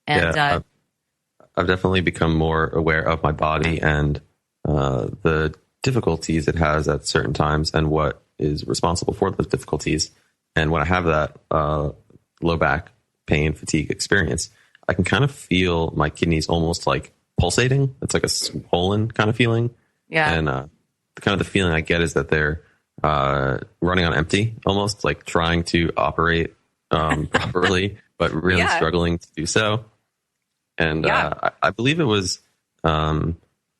And I've definitely become more aware of my body and the difficulties it has at certain times and what is responsible for those difficulties. And when I have that low back pain, fatigue experience, I can kind of feel my kidneys almost like pulsating. It's like a swollen kind of feeling. Yeah. And kind of the feeling I get is that they're running on empty, almost like trying to operate properly, but really struggling to do so. And I believe it was the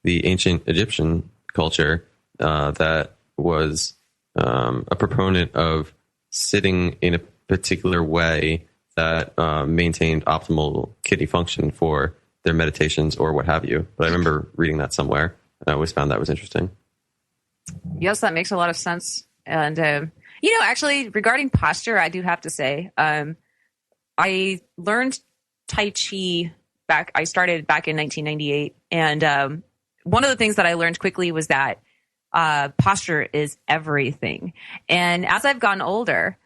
ancient Egyptian culture that was a proponent of sitting in a particular way that maintained optimal kidney function for their meditations or what have you. But I remember reading that somewhere, and I always found that was interesting. Yes, that makes a lot of sense. And, actually, regarding posture, I do have to say, I learned Tai Chi I started back in 1998. And one of the things that I learned quickly was that posture is everything. And as I've gotten older,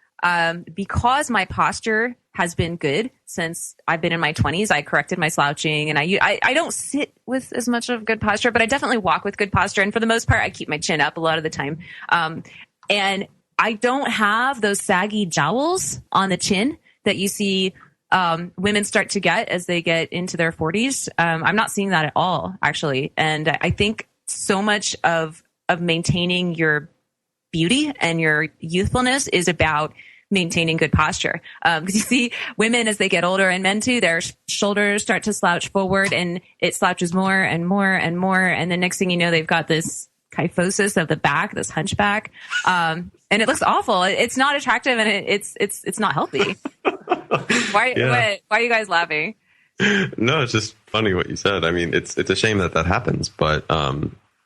because my posture has been good since I've been in my 20s, I corrected my slouching, and I don't sit with as much of good posture, but I definitely walk with good posture. And for the most part, I keep my chin up a lot of the time. And I don't have those saggy jowls on the chin that you see women start to get as they get into their 40s. I'm not seeing that at all, actually. And I think so much of maintaining your beauty and your youthfulness is about maintaining good posture. Because you see women as they get older, and men too, their shoulders start to slouch forward, and it slouches more and more and more. And the next thing you know, they've got this kyphosis of the back, this hunchback. And it looks awful. It's not attractive, and it's not healthy. Why are you guys laughing? No, it's just funny what you said. I mean, it's a shame that happens, but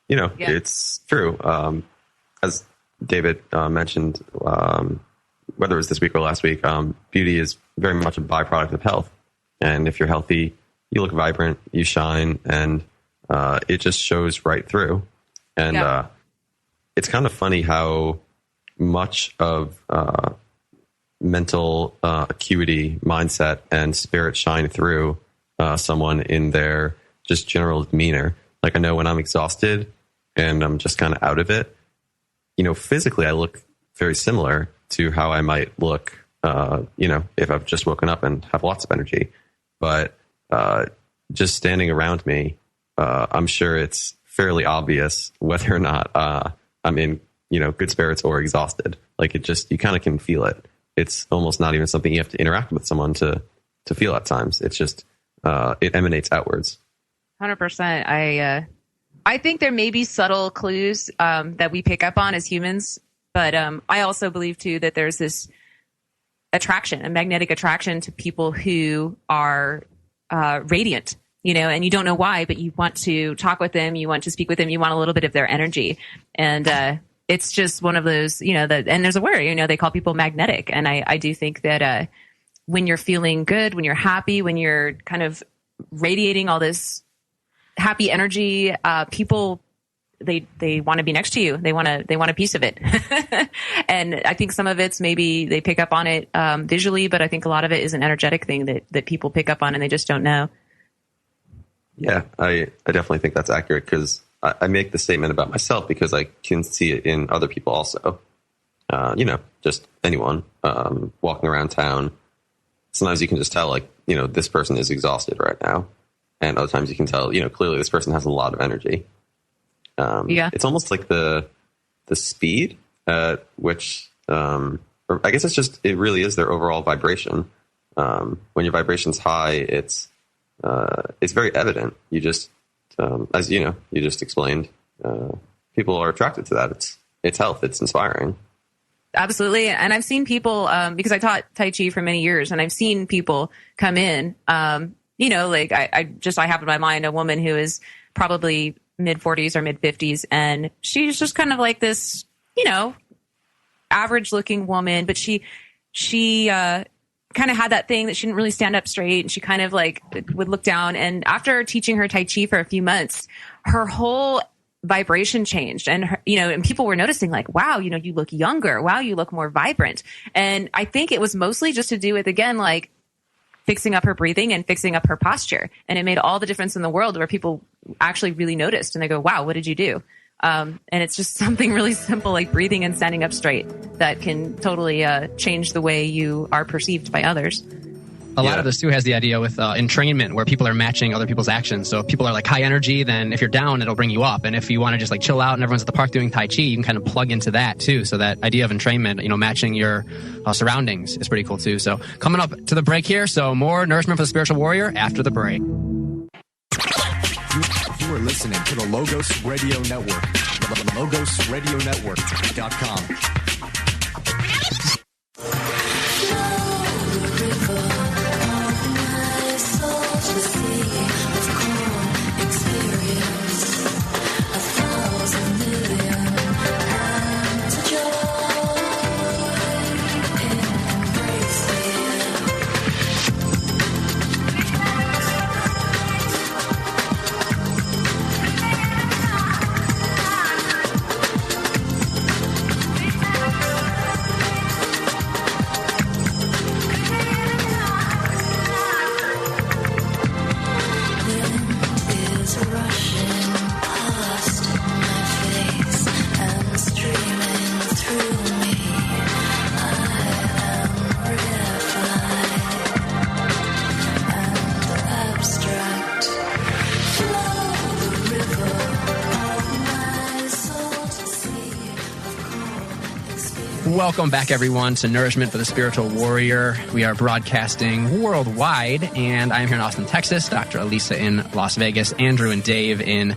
it's true. As David mentioned, whether it was this week or last week, beauty is very much a byproduct of health. And if you're healthy, you look vibrant, you shine, and it just shows right through. And it's kind of funny how much of mental acuity, mindset, and spirit shine through someone in their just general demeanor. Like, I know when I'm exhausted and I'm just kind of out of it, physically I look very similar to how I might look, if I've just woken up and have lots of energy. But just standing around me, I'm sure it's fairly obvious whether or not I'm in, good spirits or exhausted. Like, you kind of can feel it. It's almost not even something you have to interact with someone to feel at times. It's just, it emanates outwards. 100%. I think there may be subtle clues that we pick up on as humans, but I also believe too that there's this attraction, a magnetic attraction to people who are radiant, and you don't know why, but you want to talk with them, you want to speak with them, you want a little bit of their energy. And it's just one of those, and there's a word, they call people magnetic. And I do think that when you're feeling good, when you're happy, when you're kind of radiating all this happy energy, people, they want to be next to you. They want a piece of it. And I think some of it's maybe they pick up on it visually, but I think a lot of it is an energetic thing that people pick up on and they just don't know. Yeah, I definitely think that's accurate, because I make the statement about myself because I can see it in other people also. Just anyone walking around town. Sometimes you can just tell, this person is exhausted right now. And other times you can tell, clearly this person has a lot of energy. It's almost like the speed at which, or I guess it really is their overall vibration. When your vibration's high, it's very evident. You just, as you just explained, people are attracted to that. It's health. It's inspiring. absolutely. And I've seen people, because I taught Tai Chi for many years, and I've seen people come in, like I have in my mind a woman who is probably mid 40s or mid 50s, and she's just kind of like this, average looking woman, but she kind of had that thing that she didn't really stand up straight, and she kind of like would look down. And after teaching her Tai Chi for a few months, her whole vibration changed, and and people were noticing like, wow, you look younger. Wow, you look more vibrant. And I think it was mostly just to do with, again, like fixing up her breathing and fixing up her posture. And it made all the difference in the world, where people actually really noticed, and they go, wow, what did you do? And it's just something really simple like breathing and standing up straight that can totally change the way you are perceived by others. A lot of this too has the idea with entrainment, where people are matching other people's actions. So if people are like high energy, then if you're down, it'll bring you up. And if you want to just like chill out and everyone's at the park doing Tai Chi, you can kind of plug into that too. So that idea of entrainment, matching your surroundings is pretty cool too. So coming up to the break here. So more Nourishment for the Spiritual Warrior after the break. You are listening to the Logos Radio Network. The LogosRadioNetwork.com. Welcome back, everyone, to Nourishment for the Spiritual Warrior. We are broadcasting worldwide, and I'm here in Austin, Texas, Dr. Elisa in Las Vegas, Andrew and Dave in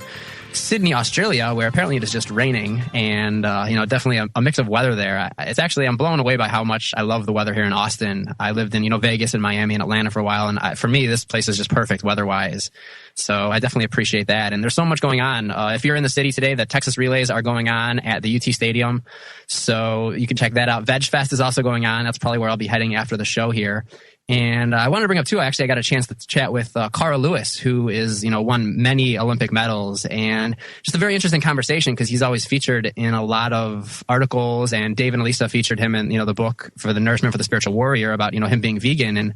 Sydney, Australia, where apparently it is just raining, and definitely a mix of weather there. It's actually, I'm blown away by how much I love the weather here in Austin. I lived in Vegas and Miami and Atlanta for a while, and for me, this place is just perfect weather-wise. So I definitely appreciate that. And there's so much going on. If you're in the city today, the Texas Relays are going on at the UT Stadium. So you can check that out. Veg Fest is also going on. That's probably where I'll be heading after the show here. And I wanted to bring up too, actually, I got a chance to chat with Carl Lewis, who is, won many Olympic medals, and just a very interesting conversation because he's always featured in a lot of articles, and Dave and Elisa featured him in, the book for the Nourishment for the Spiritual Warrior about, him being vegan. And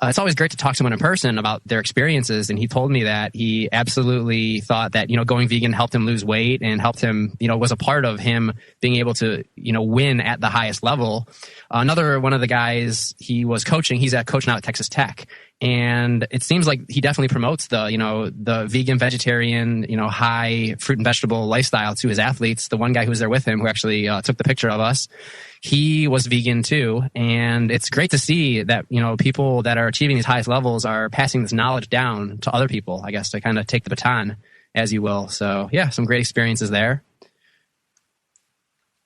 it's always great to talk to someone in person about their experiences. And he told me that he absolutely thought that, going vegan helped him lose weight and helped him, was a part of him being able to, win at the highest level. Another one of the guys he was coaching, he's coach now at Texas Tech. And it seems like he definitely promotes the vegan, vegetarian, high fruit and vegetable lifestyle to his athletes. The one guy who was there with him, who actually took the picture of us, he was vegan too. And it's great to see that, people that are achieving these highest levels are passing this knowledge down to other people, I guess, to kind of take the baton, as you will. So yeah, some great experiences there.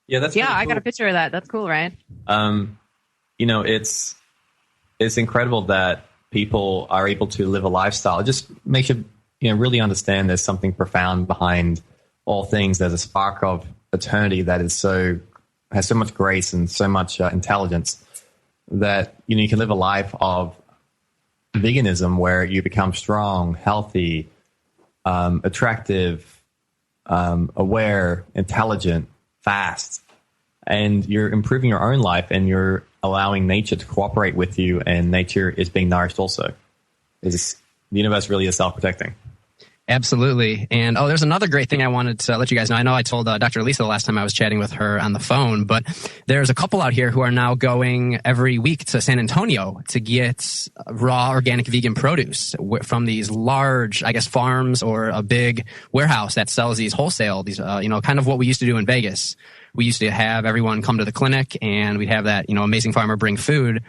Yeah, that's cool. I got a picture of that. That's cool, Ryan. It's incredible that people are able to live a lifestyle. It just makes you, really understand there's something profound behind all things. There's a spark of eternity that has so much grace and so much intelligence that, you can live a life of veganism where you become strong, healthy, attractive, aware, intelligent, fast, and you're improving your own life, and you're allowing nature to cooperate with you, and nature is being nourished also. The universe really is self-protecting. Absolutely. And there's another great thing I wanted to let you guys know. I know I told Dr. Elisa the last time I was chatting with her on the phone, but there's a couple out here who are now going every week to San Antonio to get raw organic vegan produce from these large, I guess, farms or a big warehouse that sells these wholesale, these, kind of what we used to do in Vegas. We used to have everyone come to the clinic, and we'd have that, amazing farmer bring food.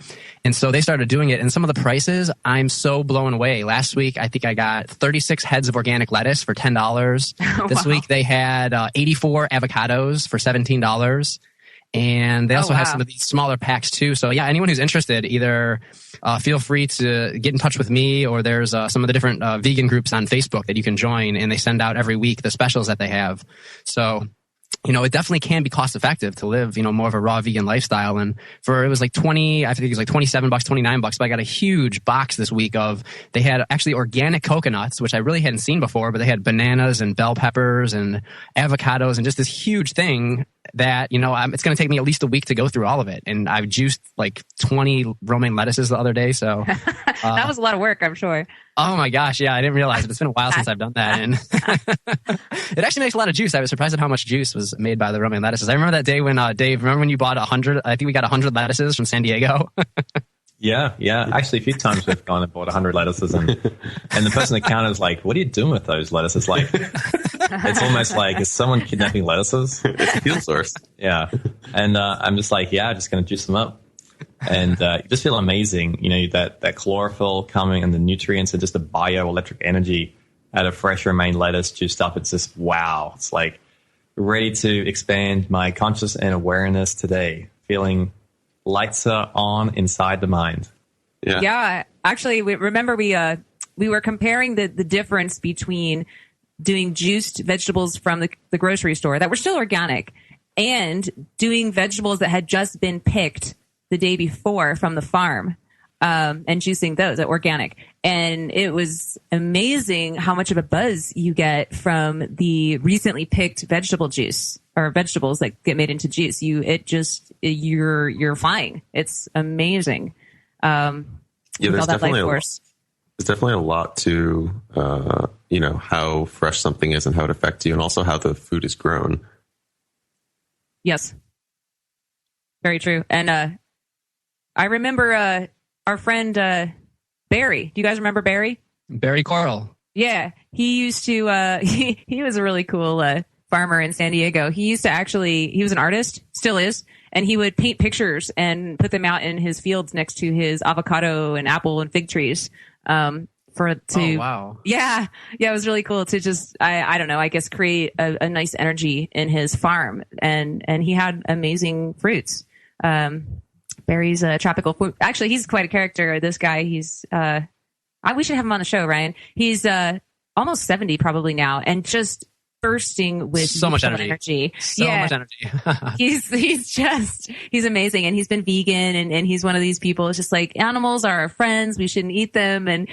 And so they started doing it. And some of the prices, I'm so blown away. Last week, I think I got 36 heads of organic lettuce for $10. This week, they had 84 avocados for $17. And they also have wow. some of these smaller packs too. So yeah, anyone who's interested, either feel free to get in touch with me, or there's some of the different vegan groups on Facebook that you can join, and they send out every week the specials that they have. So, you know, it definitely can be cost effective to live, you know, more of a raw vegan lifestyle. And it was like I think it was like $27, $29, but I got a huge box this week they had actually organic coconuts, which I really hadn't seen before, but they had bananas and bell peppers and avocados and just this huge thing that, you know, it's going to take me at least a week to go through all of it. And I've juiced like 20 romaine lettuces the other day. So that was a lot of work, I'm sure. Oh my gosh. Yeah. I didn't realize it. It's been a while since I've done that. And it actually makes a lot of juice. I was surprised at how much juice was made by the romaine lettuces. I remember that day when, Dave, remember when you bought 100, I think we got 100 lettuces from San Diego. Yeah. Actually, a few times we've gone and bought 100 lettuces, and the person at the counter is like, "What are you doing with those lettuces?" Like, it's almost like, is someone kidnapping lettuces? It's a fuel source. Yeah, and I'm just like, yeah, just going to juice them up, and you just feel amazing. You know, that chlorophyll coming and the nutrients and just the bioelectric energy out of fresh romaine lettuce juiced up. It's just wow. It's like ready to expand my conscious and awareness today. Feeling lights are on inside the mind. Yeah. Actually, remember we were comparing the difference between doing juiced vegetables from the grocery store that were still organic and doing vegetables that had just been picked the day before from the farm, and juicing those at organic. And it was amazing how much of a buzz you get from the recently picked vegetable juice, or vegetables that get made into juice. You're flying. It's amazing. There's definitely a lot to, you know, how fresh something is and how it affects you, and also how the food is grown. Yes. Very true. And, I remember, our friend, Barry. Do you guys remember Barry? Barry Coral. Yeah. He used to, he was a really cool, farmer in San Diego. He used to he was an artist, still is, and he would paint pictures and put them out in his fields next to his avocado and apple and fig trees. Oh, wow. Yeah. Yeah. It was really cool to just, I don't know, I guess create a nice energy in his farm, and he had amazing fruits. Barry's a tropical fruit. Actually, he's quite a character. This guy, we should have him on the show, Ryan. He's, almost 70 probably now, and just bursting with so much energy. So much energy. he's amazing. And he's been vegan, and he's one of these people. It's just like, animals are our friends. We shouldn't eat them. And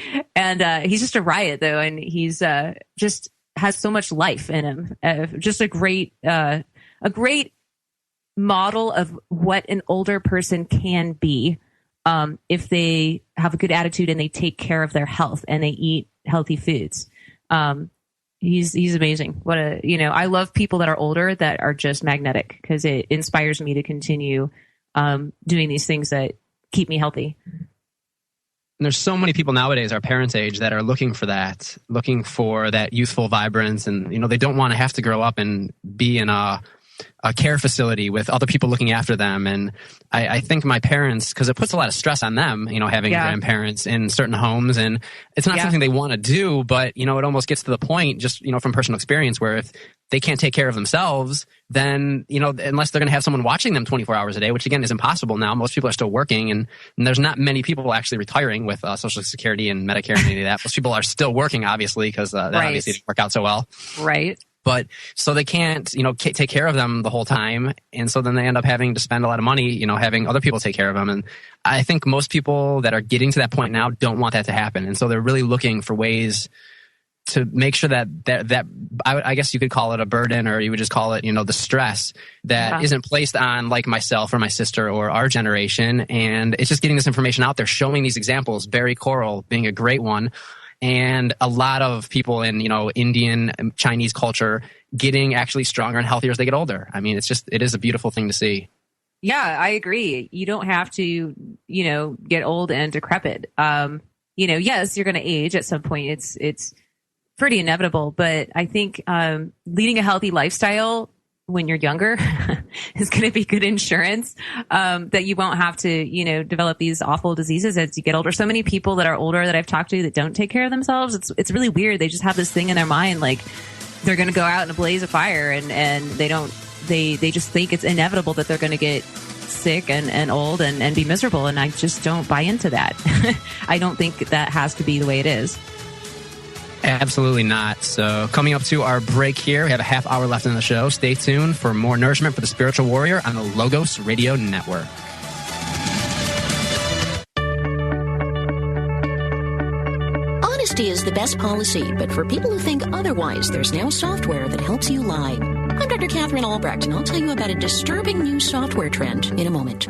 he's just a riot though. And he's, just has so much life in him. Just a great model of what an older person can be, if they have a good attitude and they take care of their health and they eat healthy foods. He's amazing. I love people that are older that are just magnetic, because it inspires me to continue doing these things that keep me healthy. And there's so many people nowadays, our parents' age, that are looking for that youthful vibrance, and you know, they don't want to have to grow up and be in a care facility with other people looking after them. And I think my parents, because it puts a lot of stress on them, you know, having grandparents in certain homes, and it's not something they want to do, but you know, it almost gets to the point, just, you know, from personal experience, where if they can't take care of themselves, then, you know, unless they're going to have someone watching them 24 hours a day, which again is impossible now. Most people are still working, and there's not many people actually retaring with Social Security and Medicare and any of that. Most people are still working, obviously, because that obviously didn't work out so well. Right. But so they can't, you know, take care of them the whole time. And so then they end up having to spend a lot of money, you know, having other people take care of them. And I think most people that are getting to that point now don't want that to happen. And so they're really looking for ways to make sure that I guess you could call it a burden, or you would just call it, you know, the stress that isn't placed on like myself or my sister or our generation. And it's just getting this information out there, showing these examples, Barry Coral being a great one. And a lot of people in, you know, Indian, Chinese culture getting actually stronger and healthier as they get older. I mean, it is a beautiful thing to see. Yeah, I agree. You don't have to, you know, get old and decrepit. You know, yes, you're going to age at some point. It's pretty inevitable, but I think, leading a healthy lifestyle when you're younger is going to be good insurance, that you won't have to, you know, develop these awful diseases as you get older. So many people that are older that I've talked to that don't take care of themselves, it's really weird. They just have this thing in their mind, like they're going to go out in a blaze of fire, and they don't they just think it's inevitable that they're going to get sick and old and be miserable. And I just don't buy into that. I don't think that has to be the way it is. Absolutely not. So coming up to our break here, we have a half hour left in the show. Stay tuned for more Nourishment for the Spiritual Warrior on the Logos Radio Network. Honesty is the best policy, but for people who think otherwise, there's now software that helps you lie. I'm Dr. Catherine Albrecht, and I'll tell you about a disturbing new software trend in a moment.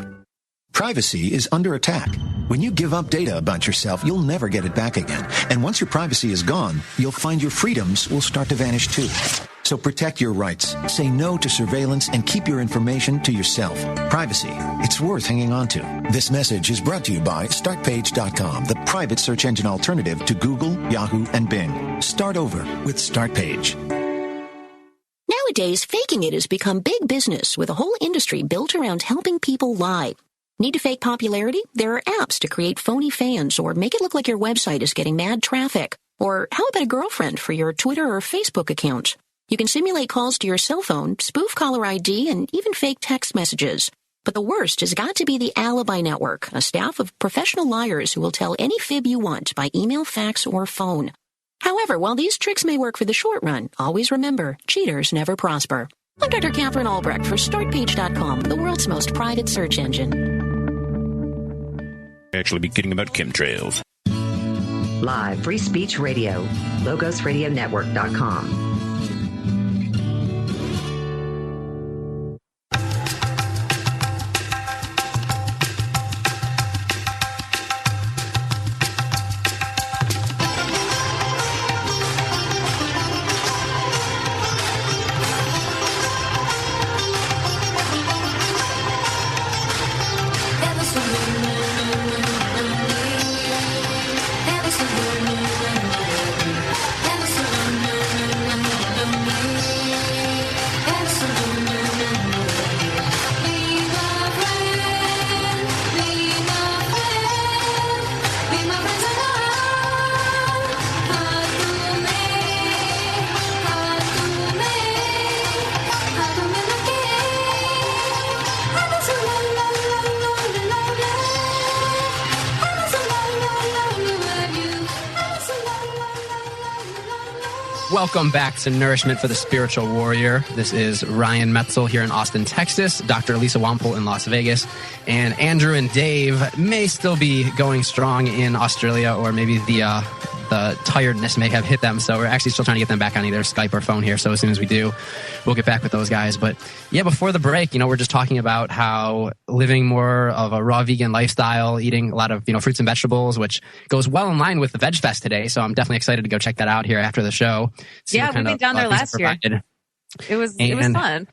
Privacy is under attack. When you give up data about yourself, you'll never get it back again. And once your privacy is gone, you'll find your freedoms will start to vanish too. So protect your rights, say no to surveillance, and keep your information to yourself. Privacy, it's worth hanging on to. This message is brought to you by StartPage.com, the private search engine alternative to Google, Yahoo, and Bing. Start over with StartPage. Nowadays, faking it has become big business with a whole industry built around helping people lie. Need to fake popularity? There are apps to create phony fans or make it look like your website is getting mad traffic. Or how about a girlfriend for your Twitter or Facebook account? You can simulate calls to your cell phone, spoof caller ID, and even fake text messages. But the worst has got to be the Alibi Network, a staff of professional liars who will tell any fib you want by email, fax, or phone. However, while these tricks may work for the short run, always remember, cheaters never prosper. I'm Dr. Catherine Albrecht for StartPage.com, the world's most private search engine. Actually be kidding about chemtrails. Live Free Speech Radio, LogosRadioNetwork.com. Welcome back to Nourishment for the Spiritual Warrior. This is Ryan Metzel here in Austin, Texas, Dr. Lisa Wampole in Las Vegas, and Andrew and Dave may still be going strong in Australia, or maybe the tiredness may have hit them. So we're actually still trying to get them back on either Skype or phone here. So as soon as we do, we'll get back with those guys. But yeah, before the break, we're just talking about how living more of a raw vegan lifestyle, eating a lot of, fruits and vegetables, which goes well in line with the Veg Fest today. So I'm definitely excited to go check that out here after the show. Yeah, we went down there last year. It was fun.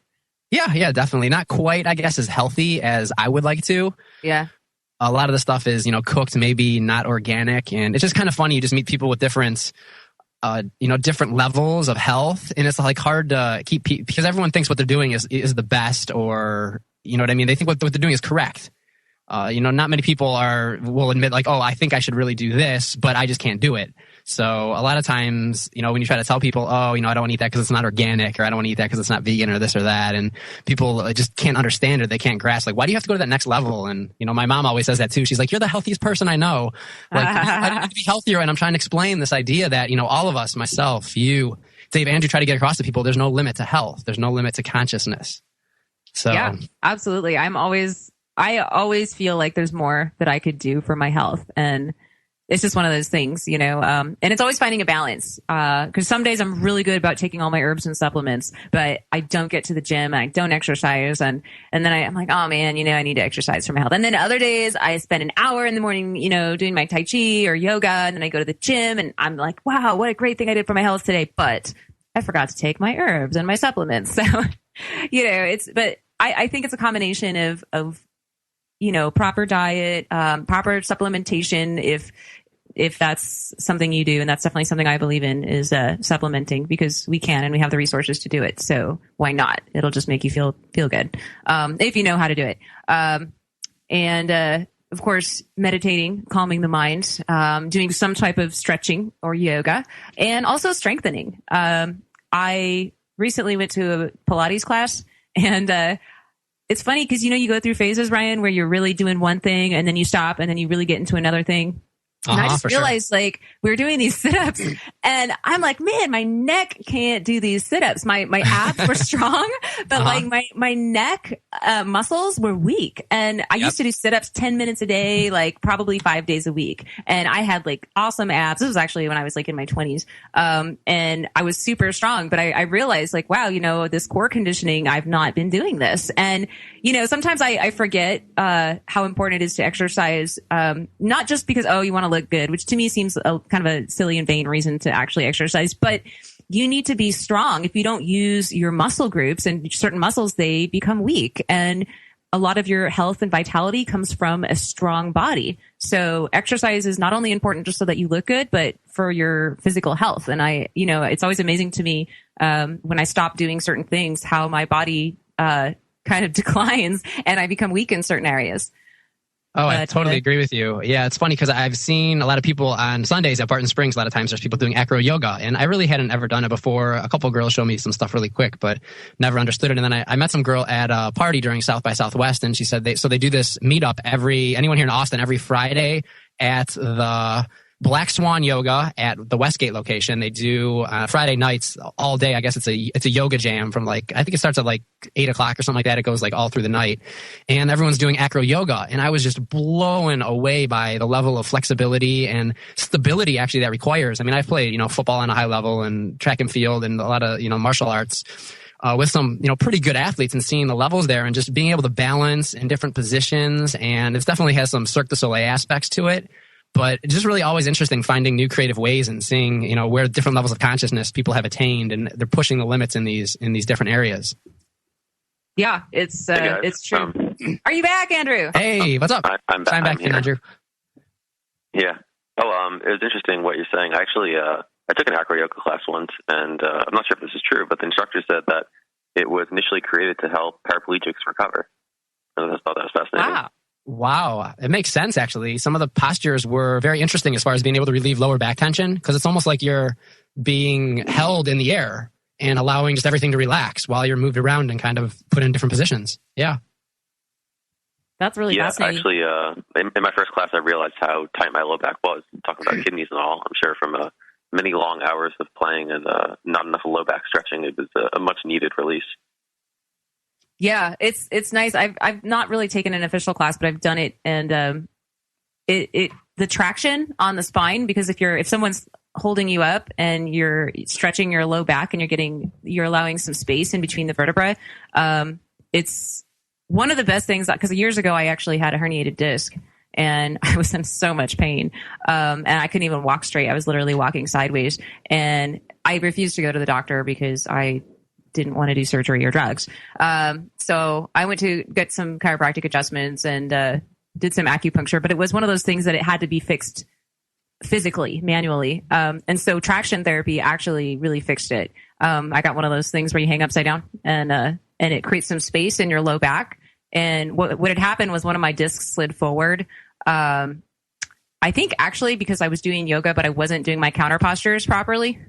Yeah, definitely. Not quite, I guess, as healthy as I would like to. Yeah. A lot of the stuff is, cooked, maybe not organic. And it's just kind of funny. You just meet people with different levels of health. And it's like hard to keep, because everyone thinks what they're doing is the best, or, you know what I mean? They think what they're doing is correct. Not many people will admit like, oh, I think I should really do this, but I just can't do it. So a lot of times, when you try to tell people, oh, I don't want to eat that because it's not organic, or I don't want to eat that because it's not vegan, or this or that, and people just can't understand it. They can't grasp, like, why do you have to go to that next level? And, my mom always says that too. She's like, you're the healthiest person I know. Like, I need to be healthier. And I'm trying to explain this idea that, all of us, myself, you, Dave, Andrew, try to get across to people. There's no limit to health. There's no limit to consciousness. So yeah, absolutely. I always feel like there's more that I could do for my health. And it's just one of those things, and it's always finding a balance. Cause some days I'm really good about taking all my herbs and supplements, but I don't get to the gym and I don't exercise. And then I'm like, oh man, I need to exercise for my health. And then other days I spend an hour in the morning, doing my Tai Chi or yoga. And then I go to the gym and I'm like, wow, what a great thing I did for my health today. But I forgot to take my herbs and my supplements. So, but I think it's a combination of proper diet, proper supplementation. If that's something you do, and that's definitely something I believe in, is supplementing, because we can and we have the resources to do it. So why not? It'll just make you feel good, if you know how to do it. And of course, meditating, calming the mind, doing some type of stretching or yoga, and also strengthening. I recently went to a Pilates class, And it's funny because, you go through phases, Ryan, where you're really doing one thing and then you stop and then you really get into another thing. And I just realized, like, we were doing these sit-ups and I'm like, man, my neck can't do these sit-ups. My abs were strong, but like my neck muscles were weak. And I used to do sit-ups 10 minutes a day, like probably 5 days a week. And I had like awesome abs. This was actually when I was like in my 20s. And I was super strong, but I realized like, wow, this core conditioning, I've not been doing this. And, sometimes I forget how important it is to exercise, not just because, you want to look good, which to me seems kind of a silly and vain reason to actually exercise, but you need to be strong. If you don't use your muscle groups and certain muscles, they become weak. And a lot of your health and vitality comes from a strong body. So exercise is not only important just so that you look good, but for your physical health. And it's always amazing to me when I stop doing certain things, how my body kind of declines and I become weak in certain areas. Oh, I totally agree with you. Yeah, it's funny because I've seen a lot of people on Sundays at Barton Springs. A lot of times there's people doing acro yoga, and I really hadn't ever done it before. A couple of girls showed me some stuff really quick, but never understood it. And then I met some girl at a party during South by Southwest, and she said they do this meetup anyone here in Austin every Friday at the Black Swan Yoga at the Westgate location. They do Friday nights all day. I guess it's a yoga jam from I think it starts at 8 o'clock or something like that. It goes all through the night, and everyone's doing acro yoga. And I was just blown away by the level of flexibility and stability actually that requires. I mean, I've played, football on a high level and track and field and a lot of, martial arts. With some, pretty good athletes, and seeing the levels there and just being able to balance in different positions. And it definitely has some Cirque du Soleil aspects to it. But it's just really always interesting finding new creative ways and seeing, where different levels of consciousness people have attained, and they're pushing the limits in these different areas. Yeah, it's true. Are you back, Andrew? Hey, what's up? I'm back. I'm back, Andrew. Yeah. Oh, it was interesting what you're saying. Actually, I took an acro yoga class once, and I'm not sure if this is true, but the instructor said that it was initially created to help paraplegics recover. And I thought that was fascinating. Wow. It makes sense, actually. Some of the postures were very interesting as far as being able to relieve lower back tension, because it's almost like you're being held in the air and allowing just everything to relax while you're moved around and kind of put in different positions. Yeah. That's really fascinating. Actually, in my first class, I realized how tight my low back was. Talking about kidneys and all, I'm sure from many long hours of playing and not enough low back stretching, it was a much needed release. Yeah, it's nice. I've not really taken an official class, but I've done it, and the traction on the spine, because if someone's holding you up and you're stretching your low back and you're allowing some space in between the vertebrae, it's one of the best things, because years ago I actually had a herniated disc and I was in so much pain, and I couldn't even walk straight. I was literally walking sideways, and I refused to go to the doctor because I didn't want to do surgery or drugs. So I went to get some chiropractic adjustments and did some acupuncture, but it was one of those things that it had to be fixed physically, manually. And so traction therapy actually really fixed it. I got one of those things where you hang upside down and it creates some space in your low back. And what had happened was one of my discs slid forward. I think actually because I was doing yoga, but I wasn't doing my counter postures properly,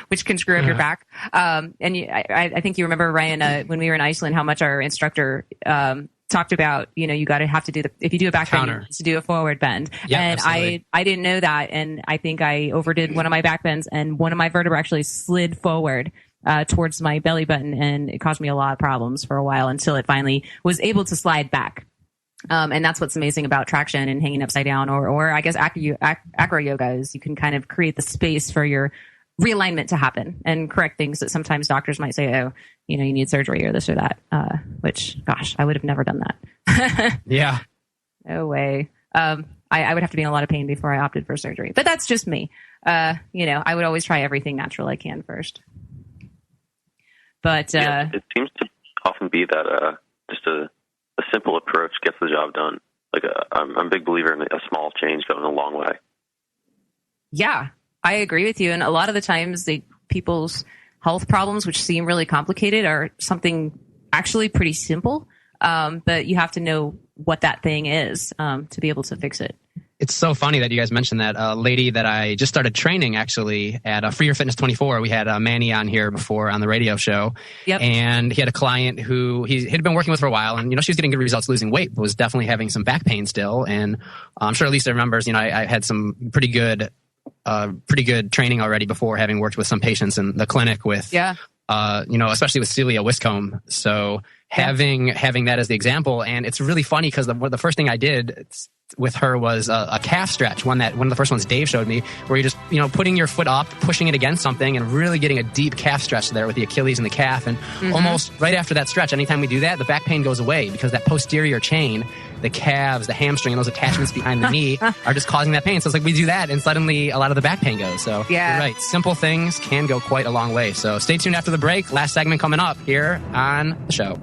which can screw up your back. I think you remember, Ryan, when we were in Iceland, how much our instructor talked about, you have to do if you do a back bend, you need to do a forward bend. Yep, and absolutely. I didn't know that. And I think I overdid one of my back bends, and one of my vertebrae actually slid forward towards my belly button, and it caused me a lot of problems for a while until it finally was able to slide back. And that's what's amazing about traction and hanging upside down, or I guess acro yoga is you can kind of create the space for your realignment to happen and correct things that sometimes doctors might say, oh, you need surgery or this or that, which, gosh, I would have never done that. Yeah. No way. I would have to be in a lot of pain before I opted for surgery, but that's just me. I would always try everything natural I can first. But it seems to often be that just a simple approach gets the job done. I'm a big believer in a small change going a long way. Yeah, I agree with you. And a lot of the times people's health problems, which seem really complicated, are something actually pretty simple. But you have to know what that thing is to be able to fix it. It's so funny that you guys mentioned that. A lady that I just started training actually at Free Your Fitness 24. We had Manny on here before on the radio show. Yep. And he had a client who he had been working with for a while, and, she was getting good results losing weight, but was definitely having some back pain still. And I'm sure Lisa remembers, I had some pretty good training already before, having worked with some patients in the clinic with, especially with Celia Wiscombe. So having that as the example, and it's really funny because the first thing I did with her was a calf stretch, one of the first ones Dave showed me, where you're just, putting your foot up, pushing it against something, and really getting a deep calf stretch there with the Achilles and the calf. And almost right after that stretch, anytime we do that, the back pain goes away, because that posterior chain, the calves, the hamstring, and those attachments behind the knee are just causing that pain. So it's like we do that, and suddenly a lot of the back pain goes. So you're right. Simple things can go quite a long way. So stay tuned after the break. Last segment coming up here on the show.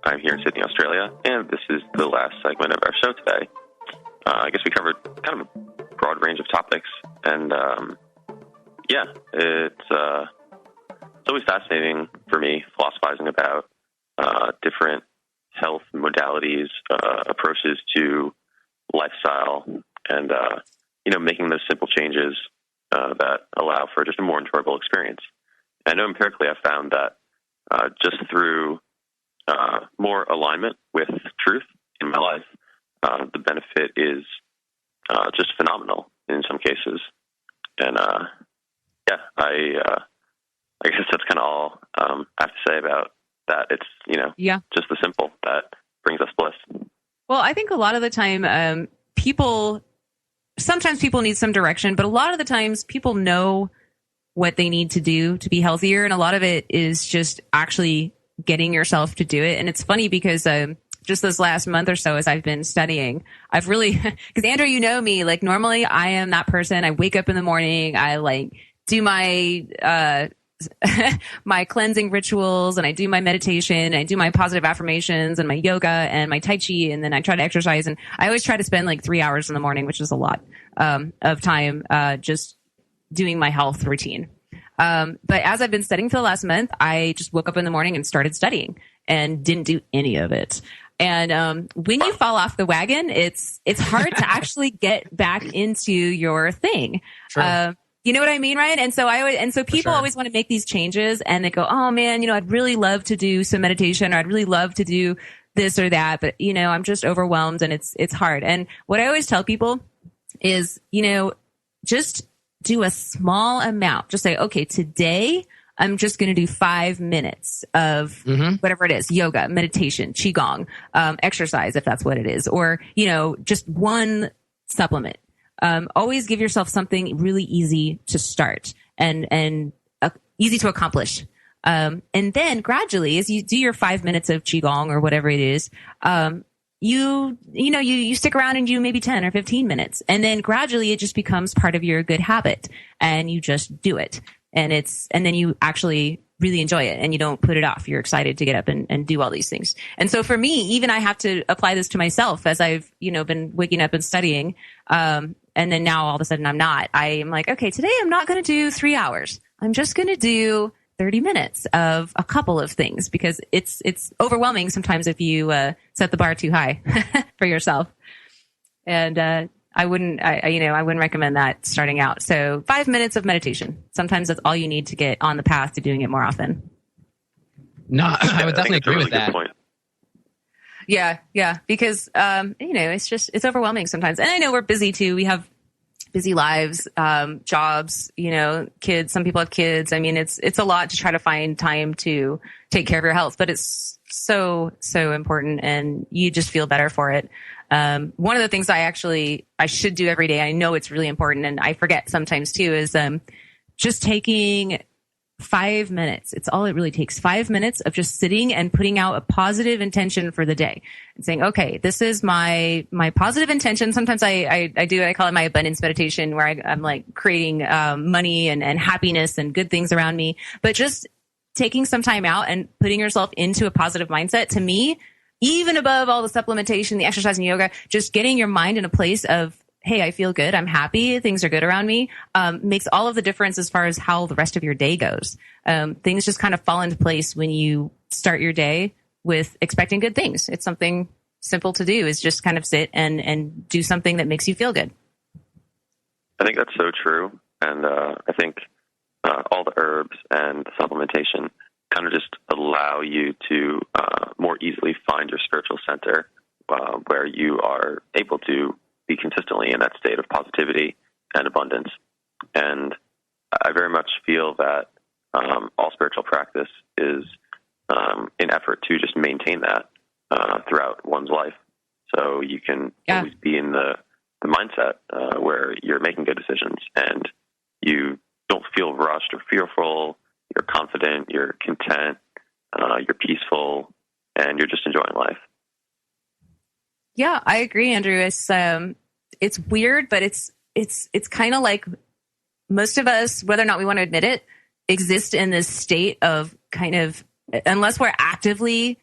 I'm here in Sydney, Australia, and this is the last segment of our show today. I guess we covered kind of a broad range of topics, and it's always fascinating for me philosophizing about different health modalities, approaches to lifestyle, and making those simple changes that allow for just a more enjoyable experience. I know empirically I've found that just through more alignment with truth in my life, the benefit is just phenomenal in some cases. And I guess that's kind of all I have to say about that. It's just the simple that brings us bliss. Well, I think a lot of the time sometimes people need some direction, but a lot of the times people know what they need to do to be healthier, and a lot of it is just actually getting yourself to do it. And it's funny because just this last month or so, as I've been studying, I've really, because Andrew, you know me, like normally I am that person. I wake up in the morning, I like do my my cleansing rituals, and I do my meditation, and I do my positive affirmations and my yoga and my Tai Chi, and then I try to exercise. And I always try to spend like 3 hours in the morning, which is a lot of time just doing my health routine. But as I've been studying for the last month, I just woke up in the morning and started studying and didn't do any of it. And when you fall off the wagon, it's hard to actually get back into your thing. Sure. You know what I mean, right? And so people always want to make these changes, and they go, "Oh man, I'd really love to do some meditation, or I'd really love to do this or that, but I'm just overwhelmed and it's hard." And what I always tell people is, just do a small amount. Just say, okay, today I'm just going to do 5 minutes of whatever it is, yoga, meditation, qigong, exercise, if that's what it is, or, just one supplement. Always give yourself something really easy to start and easy to accomplish. And then gradually, as you do your 5 minutes of qigong or whatever it is, you stick around and do maybe 10 or 15 minutes. And then gradually it just becomes part of your good habit, and you just do it. And then you actually really enjoy it, and you don't put it off. You're excited to get up and do all these things. And so for me, even I have to apply this to myself as I've, been waking up and studying. And then now all of a sudden I'm not. I'm like, okay, today I'm not going to do 3 hours. I'm just going to do 30 minutes of a couple of things, because it's overwhelming sometimes if you set the bar too high for yourself. And I wouldn't recommend that starting out. So 5 minutes of meditation. Sometimes that's all you need to get on the path to doing it more often. No, I would definitely agree with that. Yeah, because it's overwhelming sometimes. And I know we're busy too. We have busy lives, jobs, kids. Some people have kids. I mean, it's a lot to try to find time to take care of your health, but it's so important, and you just feel better for it. One of the things I should do every day, I know it's really important, and I forget sometimes too, is just taking 5 minutes. It's all it really takes. 5 minutes of just sitting and putting out a positive intention for the day and saying, okay, this is my positive intention. Sometimes I call it my abundance meditation, where I'm like creating money and happiness and good things around me. But just taking some time out and putting yourself into a positive mindset, to me, even above all the supplementation, the exercise and yoga, just getting your mind in a place of, hey, I feel good, I'm happy, things are good around me, makes all of the difference as far as how the rest of your day goes. Things just kind of fall into place when you start your day with expecting good things. It's something simple to do, is just kind of sit and do something that makes you feel good. I think that's so true. And I think all the herbs and the supplementation kind of just allow you to more easily find your spiritual center, where you are able to be consistently in that state of positivity and abundance. And I very much feel that all spiritual practice is an effort to just maintain that throughout one's life. So you can always be in the mindset where you're making good decisions and you don't feel rushed or fearful. You're confident, you're content, you're peaceful, and you're just enjoying life. Yeah, I agree, Andrew. It's weird, but it's kind of like most of us, whether or not we want to admit it, exist in this state of kind of, unless we're actively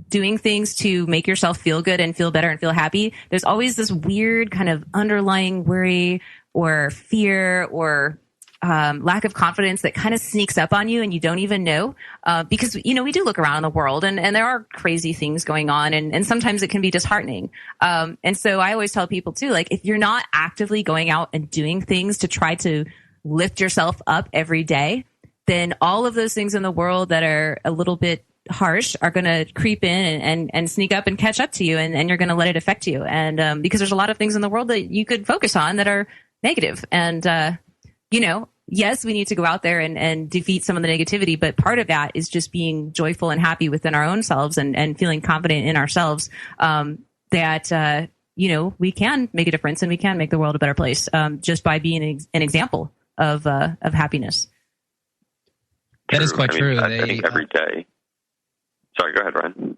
doing things to make yourself feel good and feel better and feel happy, there's always this weird kind of underlying worry or fear or lack of confidence that kind of sneaks up on you and you don't even know, because, we do look around in the world and there are crazy things going on and sometimes it can be disheartening. And so I always tell people too, like, if you're not actively going out and doing things to try to lift yourself up every day, then all of those things in the world that are a little bit harsh are going to creep in and sneak up and catch up to you, and you're going to let it affect you. And because there's a lot of things in the world that you could focus on that are negative. And, yes, we need to go out there and defeat some of the negativity, but part of that is just being joyful and happy within our own selves and feeling confident in ourselves, that, we can make a difference and we can make the world a better place, just by being an example of happiness. That is quite true. I think every day. Sorry, go ahead, Ryan.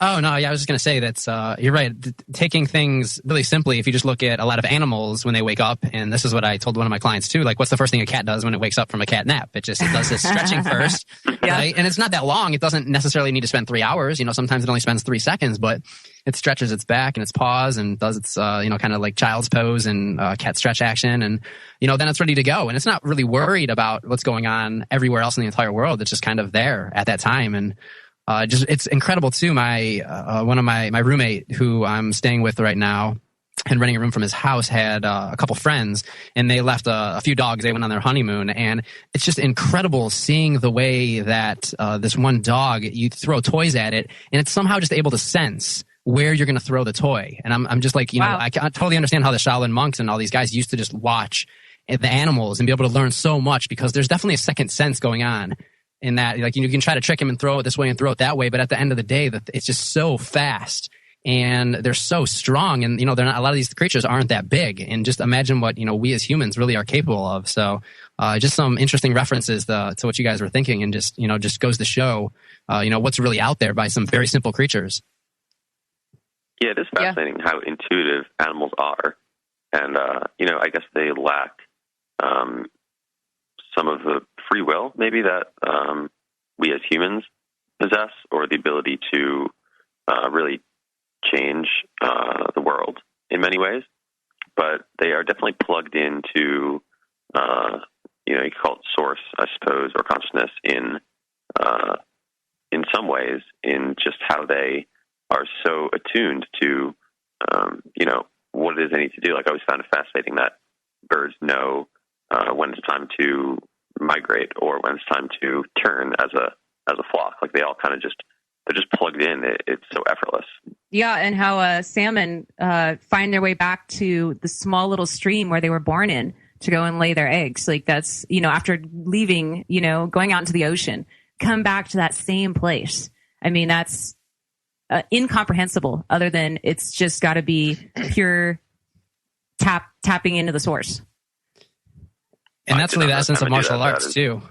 Oh, no, yeah, I was just going to say that's, you're right. Taking things really simply, if you just look at a lot of animals when they wake up, and this is what I told one of my clients too, like, what's the first thing a cat does when it wakes up from a cat nap? It does this stretching first, right? And it's not that long. It doesn't necessarily need to spend 3 hours. Sometimes it only spends 3 seconds, but it stretches its back and its paws and does its, kind of like child's pose and cat stretch action. And, then it's ready to go. And it's not really worried about what's going on everywhere else in the entire world. It's just kind of there at that time. And, it's incredible too. One of my roommate who I'm staying with right now and renting a room from his house had a couple friends, and they left a few dogs. They went on their honeymoon, and it's just incredible seeing the way that this one dog, you throw toys at it, and it's somehow just able to sense where you're going to throw the toy. And I'm just like, wow. I totally understand how the Shaolin monks and all these guys used to just watch the animals and be able to learn so much, because there's definitely a second sense going on. In that, like, you can try to trick him and throw it this way and throw it that way, but at the end of the day, it's just so fast and they're so strong, and they're not, a lot of these creatures aren't that big, and just imagine what we as humans really are capable of. So, just some interesting references to what you guys were thinking, and just goes to show, what's really out there by some very simple creatures. Yeah, it is fascinating how intuitive animals are, and I guess they lack some of the free will, maybe, that we as humans possess, or the ability to really change the world in many ways. But they are definitely plugged into, you could call it source, I suppose, or consciousness in some ways, in just how they are so attuned to, what it is they need to do. Like, I always found it fascinating that birds know when it's time to migrate or when it's time to turn as a flock. Like, they all kind of just they're just plugged in. It's so effortless. Yeah, and how salmon find their way back to the small little stream where they were born in to go and lay their eggs. Like that's, after leaving, going out into the ocean, come back to that same place. I mean, that's incomprehensible, other than it's just got to be pure tapping into the source. And that's really the essence of martial arts too.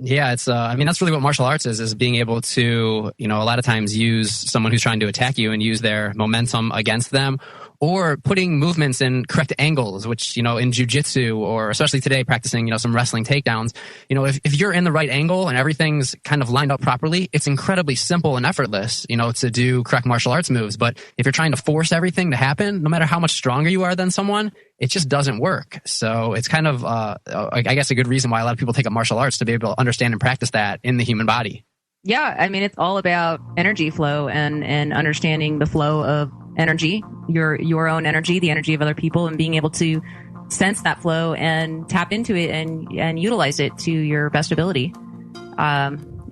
Yeah, it's that's really what martial arts is being able to, a lot of times use someone who's trying to attack you and use their momentum against them, or putting movements in correct angles, which, in jiu-jitsu, or especially today practicing, some wrestling takedowns, if you're in the right angle and everything's kind of lined up properly, it's incredibly simple and effortless, to do correct martial arts moves. But if you're trying to force everything to happen, no matter how much stronger you are than someone, it just doesn't work. So it's kind of, I guess, a good reason why a lot of people take up martial arts, to be able to understand and practice that in the human body. Yeah, I mean, it's all about energy flow and understanding the flow of energy, your own energy, the energy of other people, and being able to sense that flow and tap into it and utilize it to your best ability.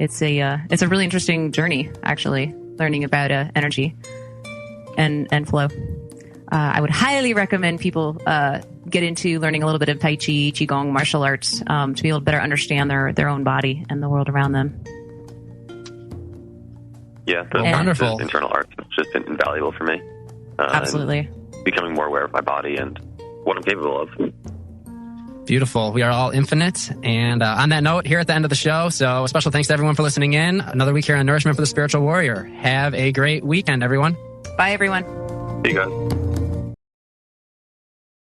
It's a really interesting journey, actually, learning about energy and flow. I would highly recommend people get into learning a little bit of Tai Chi, Qigong, martial arts, to be able to better understand their own body and the world around them. Yeah, the internal arts has just been invaluable for me. Absolutely. Becoming more aware of my body and what I'm capable of. Beautiful. We are all infinite. And on that note, here at the end of the show, so a special thanks to everyone for listening in. Another week here on Nourishment for the Spiritual Warrior. Have a great weekend, everyone. Bye, everyone. See you guys.